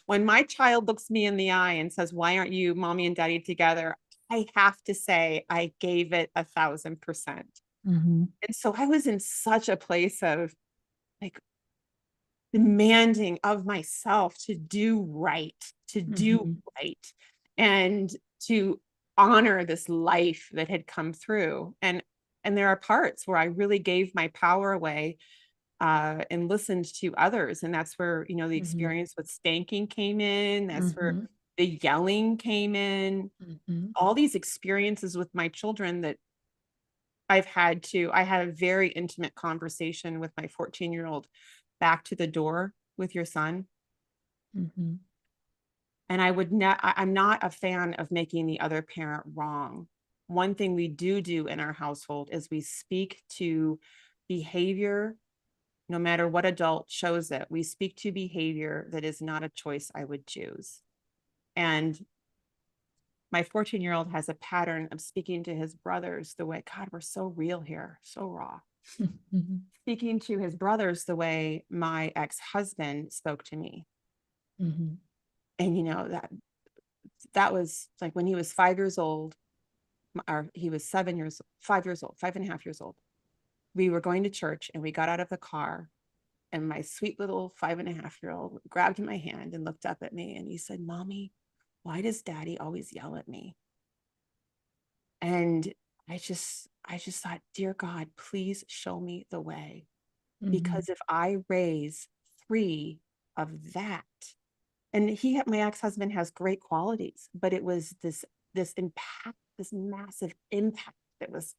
When my child looks me in the eye and says, why aren't you mommy and daddy together? I have to say, I gave it 1,000%. And so I was in such a place of like demanding of myself to do right, and to honor this life that had come through. And there are parts where I really gave my power away and listened to others. And that's where, the experience with spanking came in. That's where the yelling came in. All these experiences with my children that I had a very intimate conversation with my 14-year-old back to the door with your son. And I'm not a fan of making the other parent wrong. One thing we do in our household is we speak to behavior, no matter what adult shows it. We speak to behavior that is not a choice I would choose. And my 14-year-old has a pattern of speaking to his brothers the way, God, we're so real here, so raw. Speaking to his brothers the way my ex-husband spoke to me. And that was like when he was 5 years old, or he was 5 and a half years old. We were going to church and we got out of the car and my sweet little 5.5-year-old grabbed my hand and looked up at me and he said, Mommy, why does Daddy always yell at me? And I just thought, dear God, please show me the way. Because if I raise 3 of that, and my ex-husband has great qualities, but it was this impact, this massive impact that was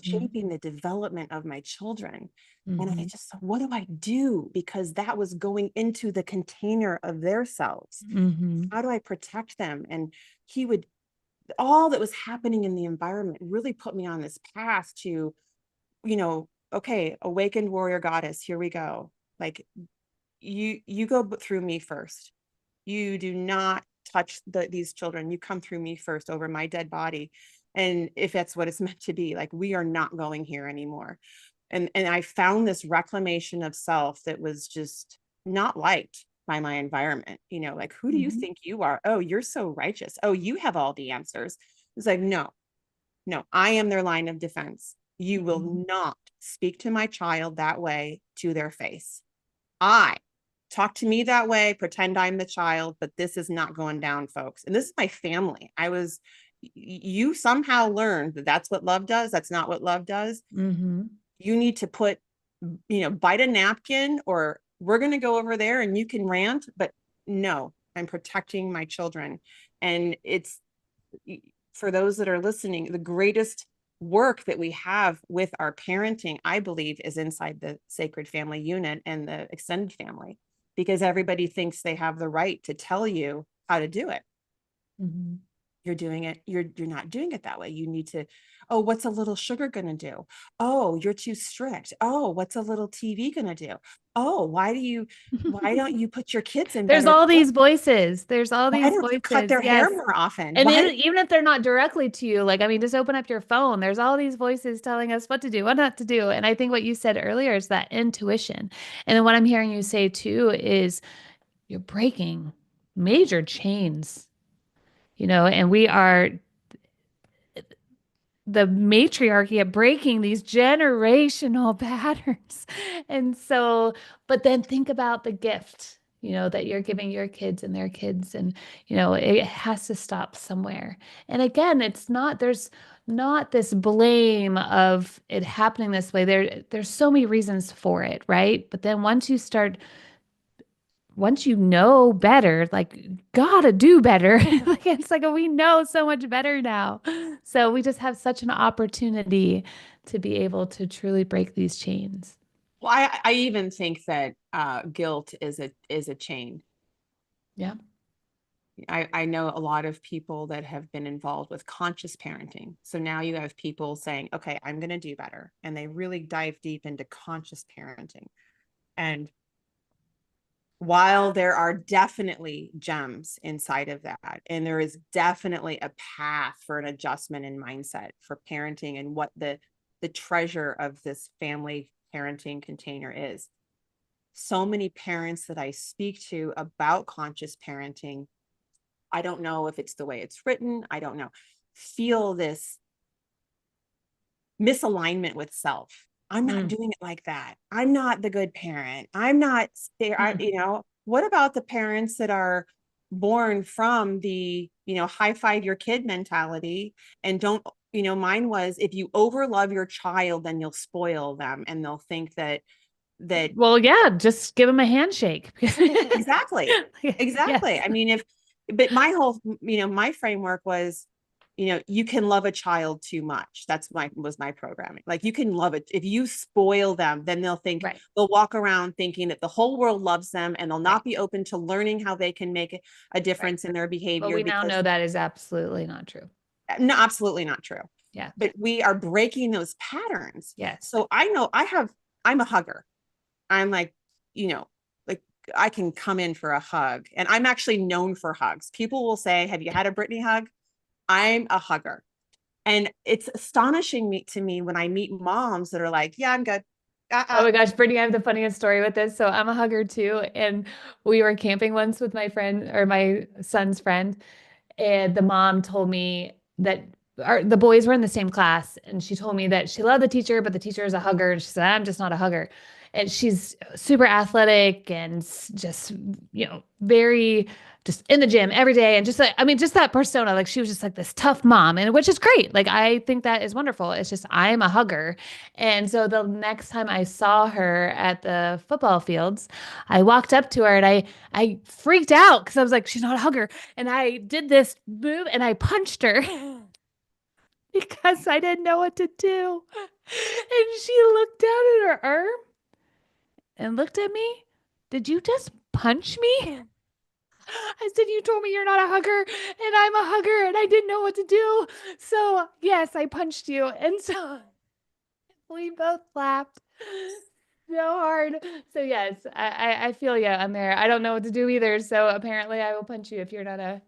shaping the development of my children. And I just thought, what do I do? Because that was going into the container of their selves. How do I protect them? And all that was happening in the environment really put me on this path to, okay, awakened warrior goddess, here we go. Like you go through me first. You do not touch these children. You come through me first over my dead body. And if that's what it's meant to be, like, we are not going here anymore. And I found this reclamation of self that was just not liked by my environment. Like, who do you think you are? Oh, you're so righteous. Oh, you have all the answers. It's like, no, I am their line of defense. You will not speak to my child that way to their face. Talk to me that way, pretend I'm the child, but this is not going down, folks. And this is my family. You somehow learned that that's what love does. That's not what love does. You need to bite a napkin, or we're going to go over there and you can rant, but no, I'm protecting my children. And it's, for those that are listening, the greatest work that we have with our parenting, I believe, is inside the sacred family unit and the extended family, because everybody thinks they have the right to tell you how to do it. you're doing it, you're not doing it that way. You need to, oh, what's a little sugar gonna do? Oh, you're too strict. Oh, what's a little TV gonna do? Oh, why don't you put your kids in There's better all clothes? these voices. There's all Why these don't you cut voices. their hair Yes. more often? And Why? even if they're not directly to you, like, I mean, just open up your phone. There's all these voices telling us what to do, what not to do. And I think what you said earlier is that intuition. And then what I'm hearing you say too is you're breaking major chains, and we are the matriarchy at breaking these generational patterns. And so, but then think about the gift, that you're giving your kids and their kids. And, it has to stop somewhere. And again, there's not this blame of it happening this way. There's so many reasons for it, right? But then once you know better, like, gotta do better. Like, it's like we know so much better now. So we just have such an opportunity to be able to truly break these chains. Well, I even think that guilt is a chain. Yeah. I know a lot of people that have been involved with conscious parenting. So now you have people saying, okay, I'm going to do better. And they really dive deep into conscious parenting. And while there are definitely gems inside of that, and there is definitely a path for an adjustment in mindset for parenting and what the treasure of this family parenting container is. So many parents that I speak to about conscious parenting, I don't know if it's the way it's written, I don't know, feel this misalignment with self. I'm not doing it like that. I'm not the good parent. I'm not there. What about the parents that are born from the, high five your kid mentality and don't, mine was, if you overlove your child, then you'll spoil them and they'll think that. Well, yeah, just give them a handshake. Exactly. Exactly. Yes. I mean, but my whole, my framework was, you can love a child too much. Was my programming. Like, you can love it. If you spoil them, then Right. they'll walk around thinking that the whole world loves them and they'll not Right. be open to learning how they can make a difference in their But behavior. we now Because know that is absolutely not true. no, absolutely not true. Yeah. But we are breaking those patterns. Yes. So I know I'm a hugger. I'm like, like, I can come in for a hug, and I'm actually known for hugs. People will say, have you had a Brittany hug? I'm a hugger. And it's astonishing to me when I meet moms that are like, yeah, I'm good. Oh my gosh, Brittany, I have the funniest story with this. So I'm a hugger too. And we were camping once with my friend, or my son's friend. And the mom told me that the boys were in the same class. And she told me that she loved the teacher, but the teacher is a hugger. And she said, I'm just not a hugger. And she's super athletic and just, very just in the gym every day. And just like, I mean, just that persona, like, she was just like this tough mom, and which is great. Like, I think that is wonderful. It's just, I'm a hugger. And so the next time I saw her at the football fields, I walked up to her and I freaked out because I was like, she's not a hugger. And I did this move and I punched her because I didn't know what to do. And she looked down at her arm and looked at me. Did you just punch me? I said, you told me you're not a hugger, and I'm a hugger, and I didn't know what to do. So, yes, I punched you. And so we both laughed so hard. So, yes, I feel you on there. I don't know what to do either. So, apparently, I will punch you if you're not a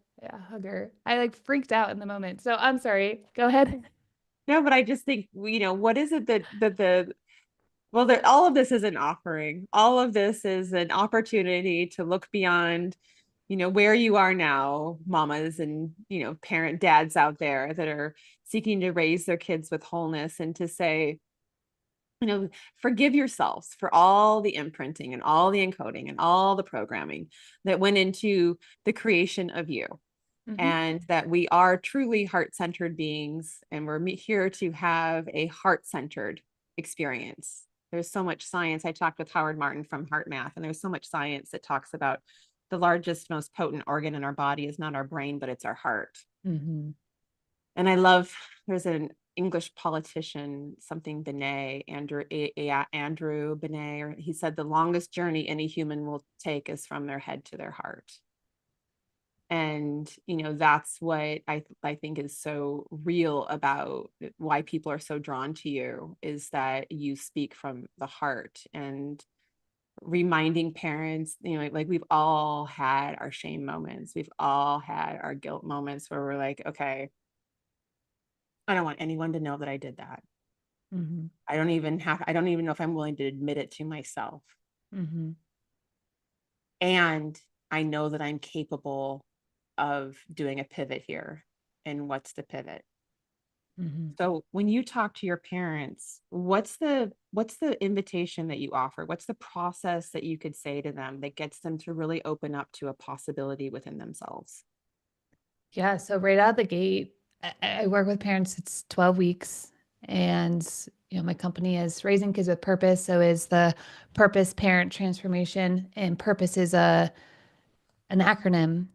hugger. I like freaked out in the moment. So, I'm sorry. Go ahead. No, but I just think, what is it well, all of this is an offering. All of this is an opportunity to look beyond, where you are now, mamas and, parent dads out there that are seeking to raise their kids with wholeness, and to say, forgive yourselves for all the imprinting and all the encoding and all the programming that went into the creation of you. Mhm. And that we are truly heart-centered beings, and we're here to have a heart-centered experience. There's so much science. I talked with Howard Martin from Heart Math, and there's so much science that talks about the largest, most potent organ in our body is not our brain, but it's our heart. Mm-hmm. And I love, there's an English politician, something Binet, Andrew Binet, or he said the longest journey any human will take is from their head to their heart. And, that's what I think is so real about why people are so drawn to you, is that you speak from the heart, and reminding parents, like we've all had our shame moments. We've all had our guilt moments where we're like, okay, I don't want anyone to know that I did that. Mhm. I don't even know if I'm willing to admit it to myself. Mhm. And I know that I'm capable of doing a pivot here. And what's the pivot? Mhm. So when you talk to your parents, what's the invitation that you offer? What's the process that you could say to them that gets them to really open up to a possibility within themselves? Yeah, so right out the gate, I work with parents. It's 12 weeks, and my company is Raising Kids with Purpose. So is the Purpose Parent Transformation, and Purpose is an acronym,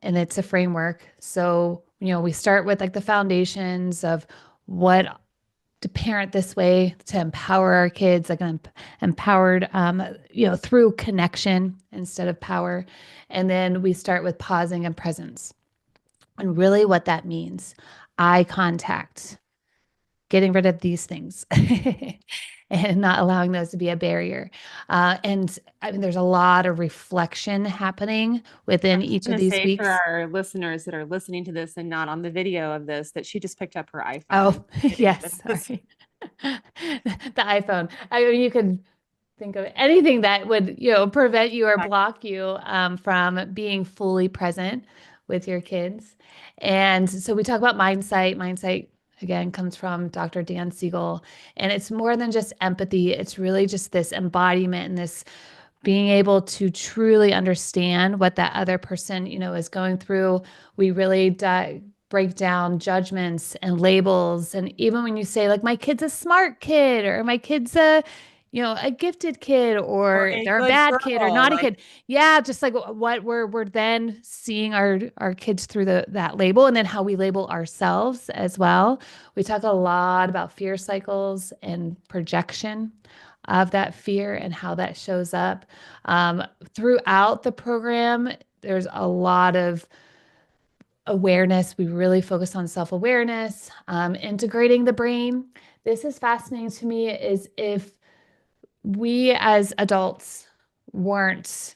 and it's a framework. So we start with like the foundations of what to parent this way to empower our kids, like empowered, through connection instead of power, and then we start with pausing and presence. And really what that means, eye contact, getting rid of these things and not allowing those to be a barrier. And I mean, there's a lot of reflection happening I'm within just each of going to these say for weeks. our listeners that are listening to this and not on the video of this, that she just picked up her iPhone. Oh, yes, sorry. The iPhone. I mean, you could think of anything that would, prevent you or block you from being fully present with your kids. And so we talk about mindsight. Mindsight, again, comes from Dr. Dan Siegel. And it's more than just empathy. It's really just this embodiment and this being able to truly understand what that other person, is going through. We really break down judgments and labels. And even when you say like, my kid's a smart kid, or my kid's a gifted kid, Or or a they're a good bad kid or girl, naughty like, kid. Yeah. Just like what we're then seeing our kids through that label, and then how we label ourselves as well. We talk a lot about fear cycles and projection of that fear and how that shows up. Throughout the program, there's a lot of awareness. We really focus on self-awareness, integrating the brain. This is fascinating to me, is if we as adults weren't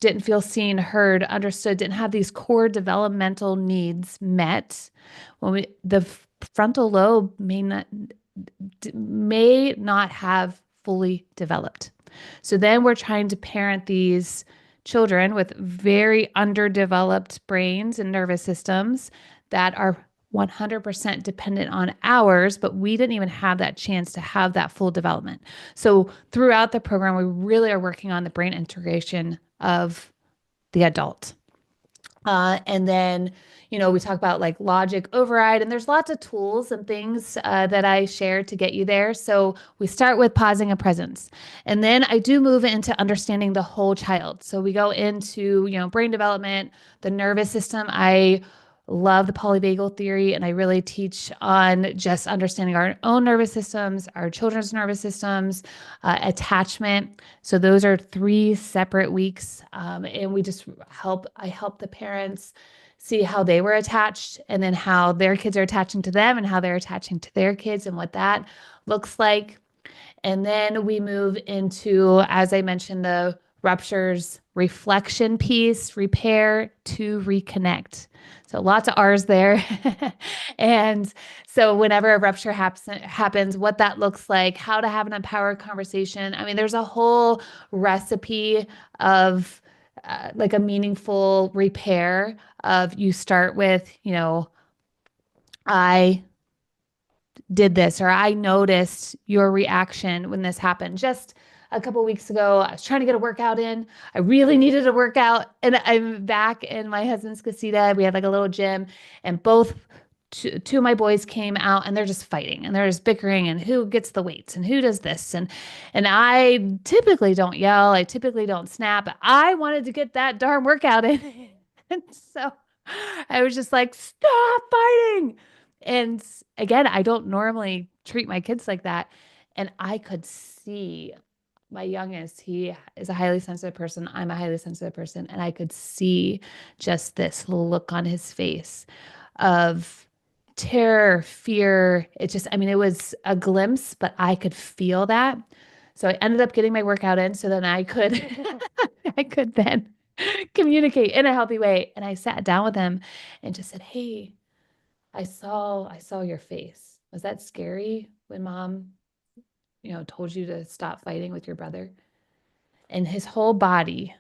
didn't feel seen, heard, understood, didn't have these core developmental needs met, when the frontal lobe may not have fully developed. So then we're trying to parent these children with very underdeveloped brains and nervous systems that are 100% dependent on ours, but we didn't even have that chance to have that full development. So throughout the program, we really are working on the brain integration of the adult. And then, we talk about like logic override, and there's lots of tools and things that I share to get you there. So we start with pausing and presence. And then I do move into understanding the whole child. So we go into, brain development, the nervous system. I love the polyvagal theory, and I really teach on just understanding our own nervous systems, our children's nervous systems, attachment. So those are 3 separate weeks. And I help the parents see how they were attached, and then how their kids are attaching to them, and how they're attaching to their kids, and what that looks like. And then we move into, as I mentioned, the ruptures, reflection piece, repair to reconnect. So lots of R's there. And so whenever a rupture happens, what that looks like, how to have an empowered conversation. I mean, there's a whole recipe of like a meaningful repair of, you start with, I did this, or I noticed your reaction when this happened. Just a couple weeks ago, I was trying to get a workout in. I really needed a workout, and I'm back in my husband's casita. We had like a little gym, and two of my boys came out, and they're just fighting, and they're just bickering, and who gets the weights and who does this. And I typically don't yell. I typically don't snap. But I wanted to get that darn workout in. And so I was just like, stop fighting. And again, I don't normally treat my kids like that. And I could see my youngest, he is a highly sensitive person. I'm a highly sensitive person. And I could see just this look on his face of terror, fear. It just, I mean, it was a glimpse, but I could feel that. So I ended up getting my workout in so then I could I could then communicate in a healthy way. And I sat down with him and just said, "Hey, I saw your face. Was that scary when mom, told you to stop fighting with your brother?" And his whole body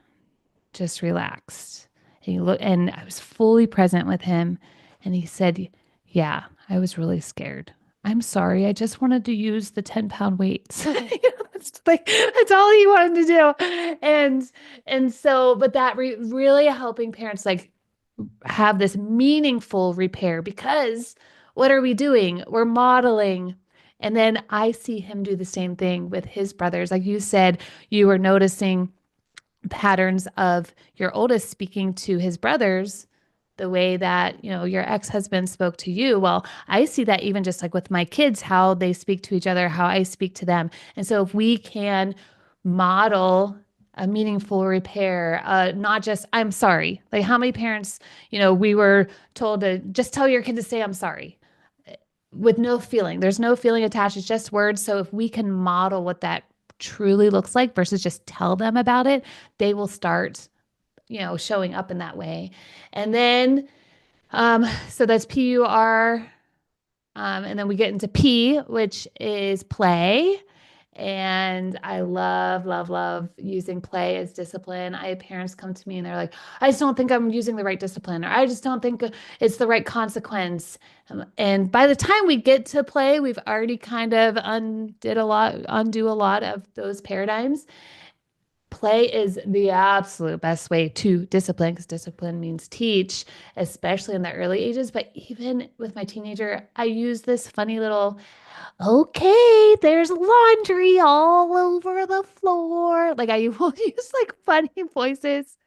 just relaxed. And he looked, and I was fully present with him. And he said, "Yeah, I was really scared. I'm sorry. I just wanted to use the 10-pound weights." That's all he wanted to do. And so, but that really helping parents like have this meaningful repair, because what are we doing? We're modeling. And then I see him do the same thing with his brothers. Like you said, you were noticing patterns of your oldest speaking to his brothers the way that, your ex-husband spoke to you. Well, I see that even just like with my kids, how they speak to each other, how I speak to them. And so if we can model a meaningful repair, not just "I'm sorry." Like how many parents, we were told to just tell your kid to say "I'm sorry" with no feeling. There's no feeling attached. It's just words. So if we can model what that truly looks like versus just tell them about it, they will start, showing up in that way. And then, so that's PUR. And then we get into P, which is play. And I love, love, love using play as discipline. I have parents come to me and they're like, "I just don't think I'm using the right discipline," or "I just don't think it's the right consequence." And by the time we get to play, we've already kind of undo a lot of those paradigms. Play is the absolute best way to discipline, because discipline means teach, especially in the early ages. But even with my teenager, I use this funny little, "Okay, there's laundry all over the floor." Like I will use like funny voices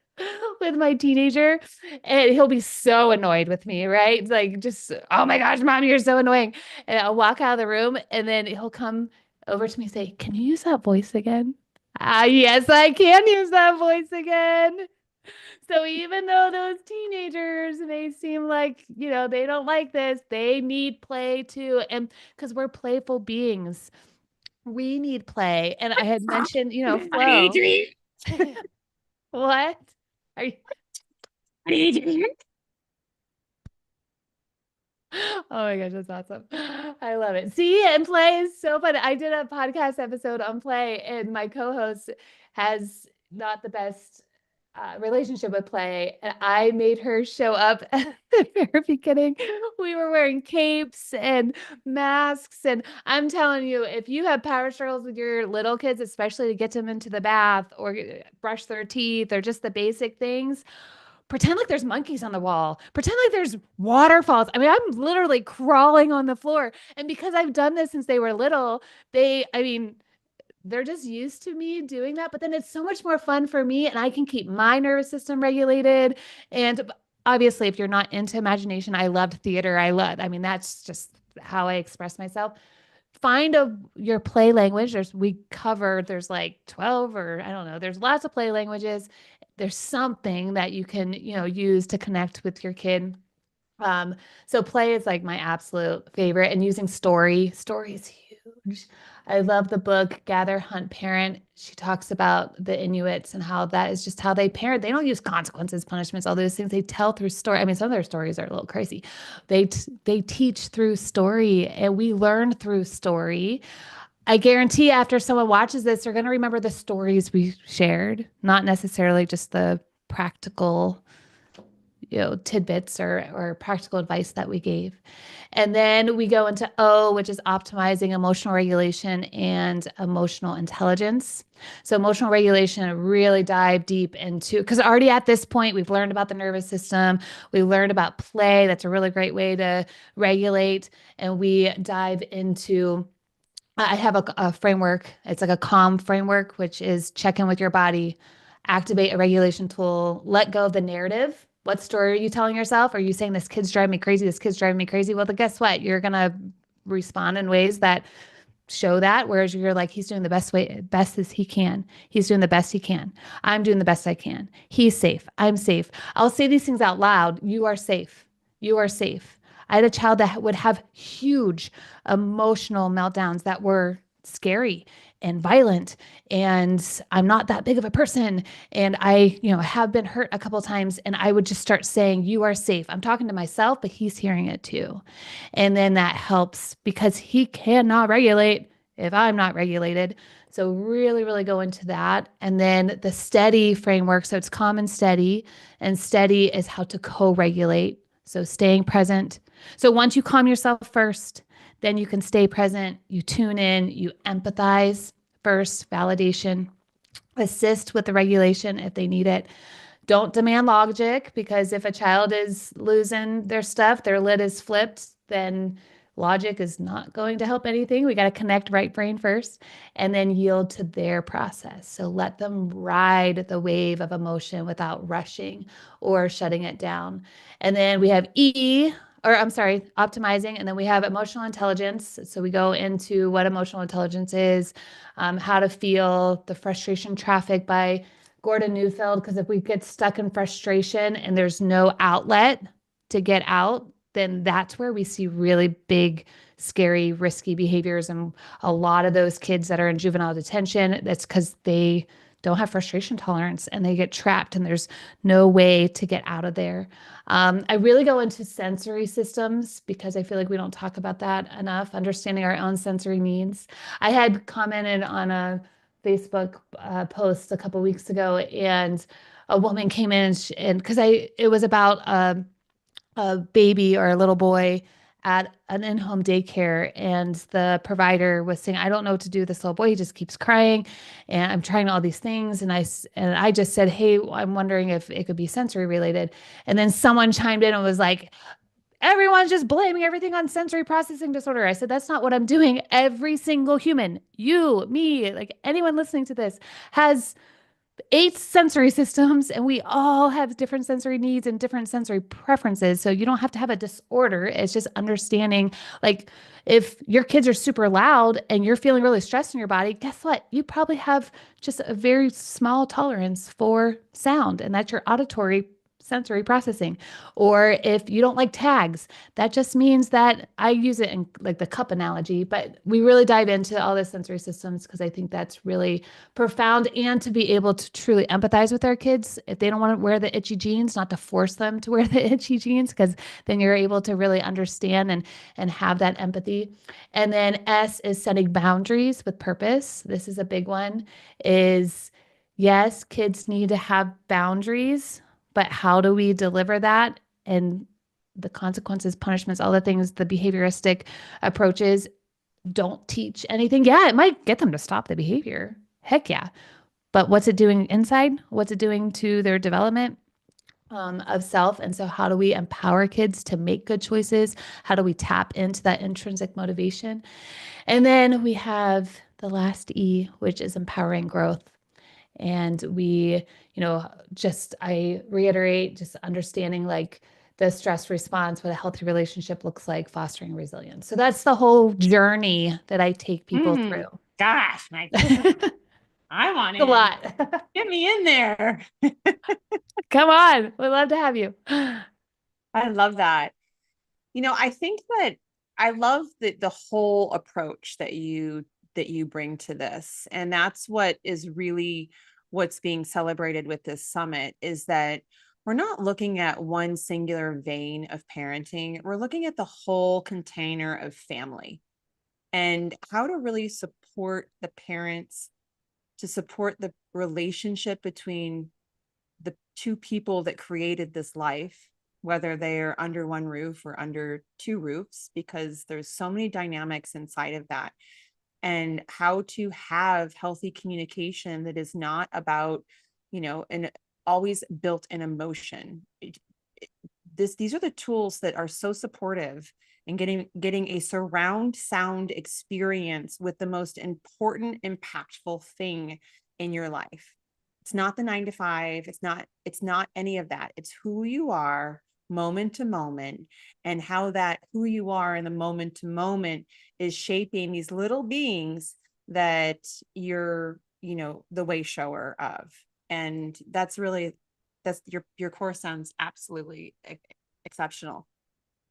with my teenager, and he'll be so annoyed with me, right? Like just, "Oh my gosh, mom, you're so annoying." And I'll walk out of the room and then he'll come over to me and say, "Can you use that voice again?" Yes, I can use that voice again. So even though those teenagers may seem like, they don't like this, they need play too. And because we're playful beings, we need play. And I had mentioned, flow. What? Are you? Oh my gosh, that's awesome. I love it. See, and play is so fun. I did a podcast episode on play, and my co-host has not the best relationship with play. And I made her show up at the very beginning. We were wearing capes and masks. And I'm telling you, if you have power struggles with your little kids, especially to get them into the bath or brush their teeth or just the basic things, pretend like there's monkeys on the wall. Pretend like there's waterfalls. I mean, I'm literally crawling on the floor. And because I've done this since they were little, they're just used to me doing that. But then it's so much more fun for me, and I can keep my nervous system regulated. And obviously, if you're not into imagination, I loved theater. That's just how I express myself. Find your play language. There's like 12, or I don't know. There's lots of play languages. There's something that you can, use to connect with your kid. So play is like my absolute favorite, and using story is huge. I love the book Gather, Hunt, Parent. She talks about the Inuits and how that is just how they parent. They don't use consequences, punishments, all those things. They tell through story. I mean, some of their stories are a little crazy. They teach through story, and we learn through story. I guarantee after someone watches this, they're going to remember the stories we shared, not necessarily just the practical, tidbits or practical advice that we gave. And then we go into O, which is optimizing emotional regulation and emotional intelligence. So emotional regulation, really dive deep into, because already at this point, we've learned about the nervous system. We learned about play. That's a really great way to regulate. And we dive into, I have a framework. It's like a calm framework, which is check in with your body, activate a regulation tool, let go of the narrative. What story are you telling yourself? Are you saying this kid's driving me crazy? This kid's driving me crazy? Well, then guess what? You're going to respond in ways that show that. Whereas you're like, he's doing the best as he can. He's doing the best he can. I'm doing the best I can. He's safe. I'm safe. I'll say these things out loud. You are safe. You are safe. I had a child that would have huge emotional meltdowns that were scary and violent. And I'm not that big of a person. And I, have been hurt a couple of times. And I would just start saying, you are safe. I'm talking to myself, but he's hearing it too. And then that helps because he cannot regulate if I'm not regulated. So really, really go into that. And then the steady framework. So it's calm and steady. And steady is how to co-regulate. So staying present. So once you calm yourself first, then you can stay present, you tune in, you empathize first, validation, assist with the regulation if they need it. Don't demand logic, because if a child is losing their stuff, their lid is flipped, then logic is not going to help anything. We got to connect right brain first and then yield to their process. So let them ride the wave of emotion without rushing or shutting it down. And then we have optimizing. And then we have emotional intelligence. So we go into what emotional intelligence is, how to feel the frustration traffic by Gordon Neufeld. Because if we get stuck in frustration and there's no outlet to get out, then that's where we see really big, scary, risky behaviors. And a lot of those kids that are in juvenile detention, that's because they don't have frustration tolerance and they get trapped and there's no way to get out of there. I really go into sensory systems because I feel like we don't talk about that enough, understanding our own sensory needs. I had commented on a Facebook post a couple weeks ago, and a woman came in and because it was about a baby or a little boy at an in-home daycare, and the provider was saying, I don't know what to do with this little boy. He just keeps crying and I'm trying all these things. And I just said, hey, I'm wondering if it could be sensory related. And then someone chimed in and was like, everyone's just blaming everything on sensory processing disorder. I said, that's not what I'm doing. Every single human, you, me, like anyone listening to this, has 8 sensory systems, and we all have different sensory needs and different sensory preferences. So you don't have to have a disorder. It's just understanding, like, if your kids are super loud and you're feeling really stressed in your body, guess what? You probably have just a very small tolerance for sound, and that's your auditory sensory processing. Or if you don't like tags, that just means that I use it in like the cup analogy, but we really dive into all the sensory systems because I think that's really profound. And to be able to truly empathize with our kids, if they don't want to wear the itchy jeans, not to force them to wear the itchy jeans, because then you're able to really understand and have that empathy. And then S is setting boundaries with purpose. This is a big one, is yes, kids need to have boundaries, but how do we deliver that? And the consequences, punishments, all the things, the behavioristic approaches don't teach anything. Yeah, it might get them to stop the behavior. Heck yeah. But what's it doing inside? What's it doing to their development of self? And so how do we empower kids to make good choices? How do we tap into that intrinsic motivation? And then we have the last E, which is empowering growth. And we, I reiterate, just understanding like the stress response, what a healthy relationship looks like, fostering resilience. So that's the whole journey that I take people through. Gosh, my goodness. I want a lot. Get me in there. Come on. We'd love to have you. I love that. I think that I love the whole approach that you bring to this. And that's what is really what's being celebrated with this summit, is that we're not looking at one singular vein of parenting. We're looking at the whole container of family and how to really support the parents, to support the relationship between the two people that created this life, whether they're under one roof or under two roofs, because there's so many dynamics inside of that. And how to have healthy communication that is not about, and always built in emotion. These are the tools that are so supportive in getting a surround sound experience with the most important, impactful thing in your life. It's not the 9 to 5. It's not any of that. It's who you are moment to moment, and how that who you are in the moment to moment is shaping these little beings that you're, the way shower of. And that's your course sounds absolutely exceptional.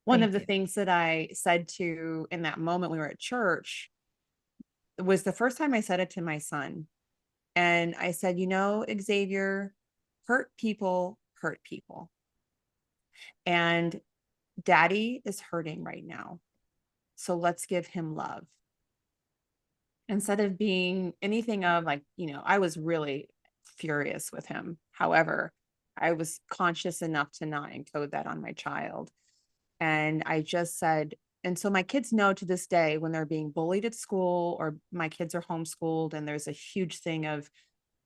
One Thank of the you. things that I said to in that moment we were at church was the first time I said it to my son. And I said, Xavier, hurt people. And daddy is hurting right now. So let's give him love. Instead of being anything of like, I was really furious with him. However, I was conscious enough to not encode that on my child. And I just said, and so my kids know to this day when they're being bullied at school or my kids are homeschooled, and there's a huge thing of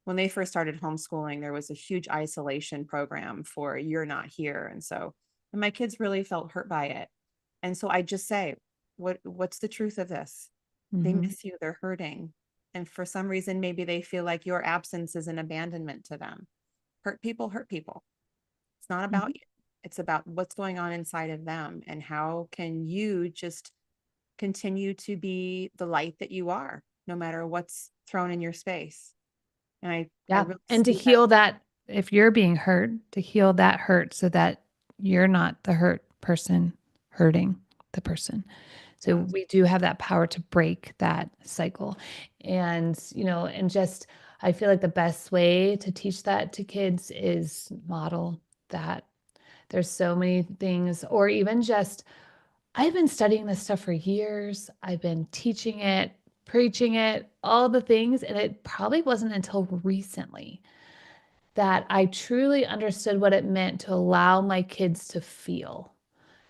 when they first started homeschooling, there was a huge isolation program for you're not here. And my kids really felt hurt by it. And so I just say, what's the truth of this? They Mhm. miss you, they're hurting. And for some reason, maybe they feel like your absence is an abandonment to them. Hurt people hurt people. It's not about Mhm. you. It's about what's going on inside of them and how can you just continue to be the light that you are, no matter what's thrown in your space. And I Yeah. really And to see that. heal that, if you're being hurt, to heal that hurt so that you're not the hurt person hurting the person. So Yeah. we do have that power to break that cycle. And, and just, I feel like the best way to teach that to kids is model that. There's so many things, or even just, I've been studying this stuff for years. I've been teaching it, preaching it, all the things. And it probably wasn't until recently that I truly understood what it meant to allow my kids to feel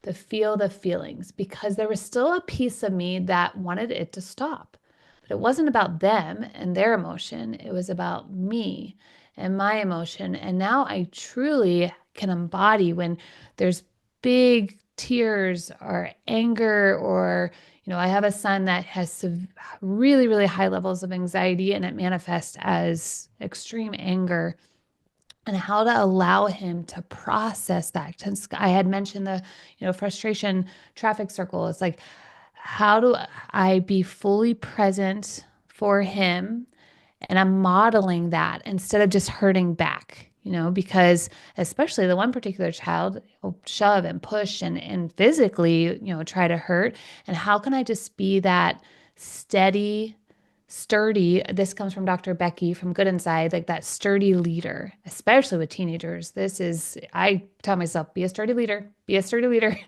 the feelings, because there was still a piece of me that wanted it to stop. But it wasn't about them and their emotion, it was about me and my emotion. And now I truly can embody when there's big tears or anger, or I have a son that has really, really high levels of anxiety, and it manifests as extreme anger, and how to allow him to process that. Since I had mentioned the, frustration traffic circle, it's like, how do I be fully present for him? And I'm modeling that instead of just hurting back, because especially the one particular child will shove and push and physically, try to hurt. And how can I just be that steady, sturdy, this comes from Dr. Becky from Good Inside, like that sturdy leader, especially with teenagers. I tell myself, be a sturdy leader, be a sturdy leader,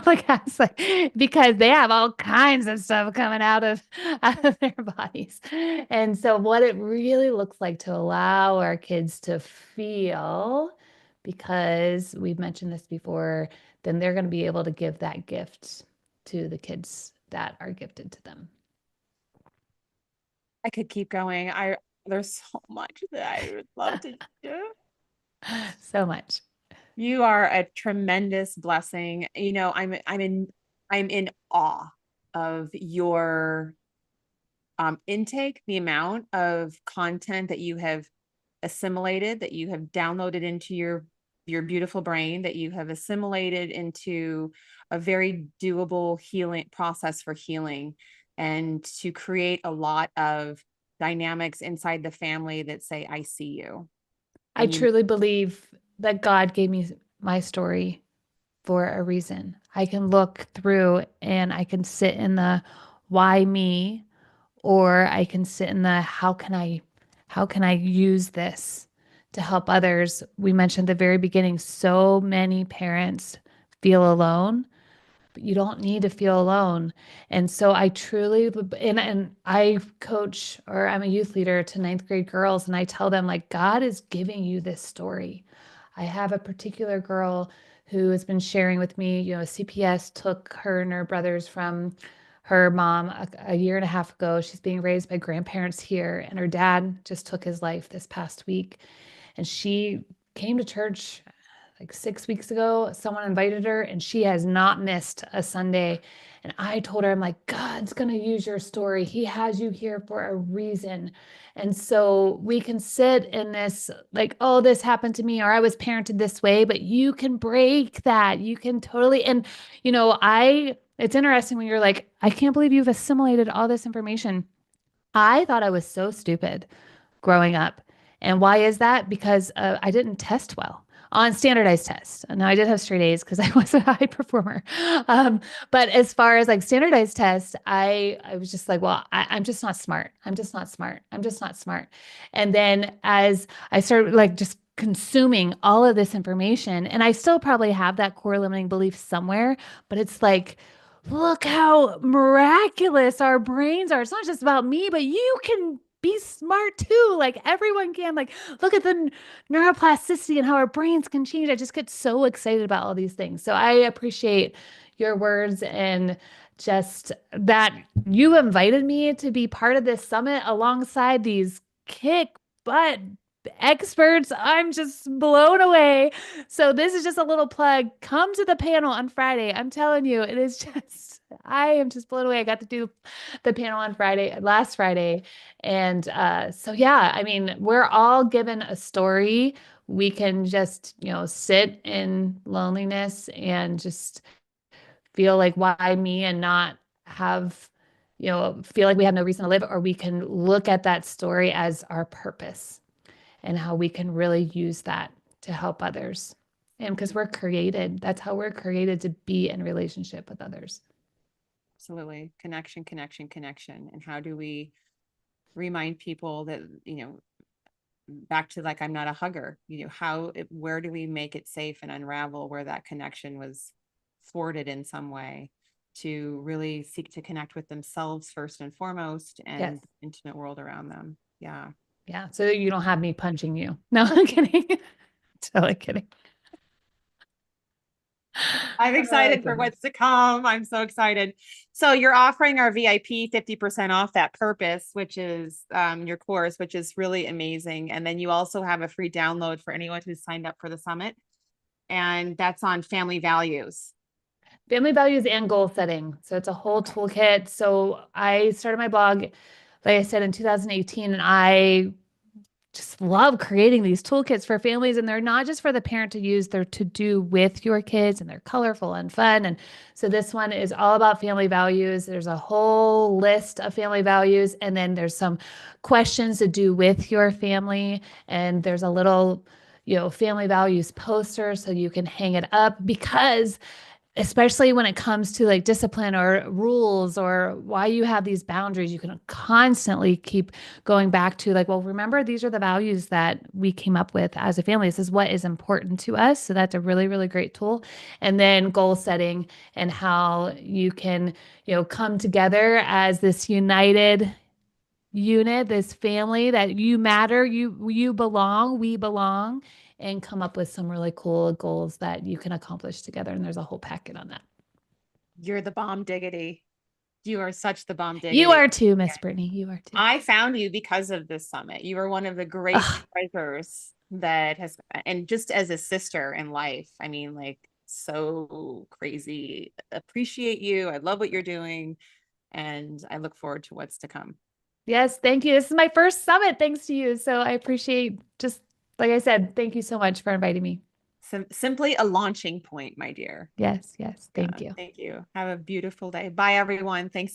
like I was like, because they have all kinds of stuff coming out of their bodies. And so what it really looks like to allow our kids to feel, because we've mentioned this before, then they're going to be able to give that gift to the kids that are gifted to them. I could keep going. There's so much that I would love to do. So much. You are a tremendous blessing. I'm in awe of your intake, the amount of content that you have assimilated, that you have downloaded into your beautiful brain, that you have assimilated into a very doable healing process for healing, and to create a lot of dynamics inside the family that say, I see you. I And you truly believe that God gave me my story for a reason. I can look through and I can sit in the why me, or I can sit in the how can I use this to help others. We mentioned at the very beginning, so many parents feel alone, but you don't need to feel alone. And so I truly, and I coach, or I'm a youth leader to ninth grade girls, and I tell them, like, God is giving you this story. I have a particular girl who has been sharing with me, CPS took her and her brothers from her mom a year and a half ago. She's being raised by grandparents here, and her dad just took his life this past week. And she came to church like 6 weeks ago, someone invited her and she has not missed a Sunday. And I told her, I'm like, God's going to use your story. He has you here for a reason. And so we can sit in this, like, oh, this happened to me, or I was parented this way, but you can break that. You can totally, and it's interesting when you're like, I can't believe you've assimilated all this information. I thought I was so stupid growing up. And why is that? Because I didn't test well on standardized tests. And I did have straight A's because I was a high performer. But as far as like standardized tests, I was just like, well, I'm just not smart. I'm just not smart. I'm just not smart. And then as I started like just consuming all of this information, and I still probably have that core limiting belief somewhere, but it's like, look how miraculous our brains are. It's not just about me, but you can be smart too. Like everyone can. Like, look at the neuroplasticity and how our brains can change. I just get so excited about all these things. So I appreciate your words and just that you invited me to be part of this summit alongside these kick butt experts. I'm just blown away. So this is just a little plug. Come to the panel on Friday. I'm telling you, it is just, I am just blown away. I got to do the panel on last Friday. And so, yeah, I mean, we're all given a story. We can just, sit in loneliness and just feel like, why me, and not have, feel like we have no reason to live, or we can look at that story as our purpose and how we can really use that to help others. And because that's how we're created, to be in relationship with others. Absolutely. Connection, connection, connection. And how do we remind people that, back to like, I'm not a hugger, where do we make it safe and unravel where that connection was thwarted in some way, to really seek to connect with themselves first and foremost, and Yes. the intimate world around them. Yeah. Yeah. So you don't have me punching you. No, I'm kidding. Totally kidding. I'm excited for what's to come. I'm so excited. So you're offering our VIP 50% off that purpose, which is your course, which is really amazing. And then you also have a free download for anyone who's signed up for the summit. And that's on family values. Family values and goal setting. So it's a whole toolkit. So I started my blog, like I said, in 2018, and I just love creating these toolkits for families. And they're not just for the parent to use, they're to do with your kids, and they're colorful and fun. And so this one is all about family values. There's a whole list of family values, and then there's some questions to do with your family. And there's a little, family values poster so you can hang it up, because especially when it comes to like discipline or rules, or why you have these boundaries, you can constantly keep going back to like, well, remember, these are the values that we came up with as a family. This is what is important to us. So that's a really, really great tool. And then goal setting, and how you can, come together as this united unit, this family, that you matter, you belong, we belong, and come up with some really cool goals that you can accomplish together. And there's a whole packet on that. You're the bomb diggity. You are such the bomb diggity. You are too, Miss Brittany. You are too. I found you because of this summit. You were one of the great treasures that has, and just as a sister in life, I mean, like, so crazy. Appreciate you. I love what you're doing. And I look forward to what's to come. Yes, thank you. This is my first summit, thanks to you. So I appreciate, just like I said, thank you so much for inviting me. Simply a launching point, my dear. Yes, thank you. Thank you. Have a beautiful day. Bye, everyone. Thanks.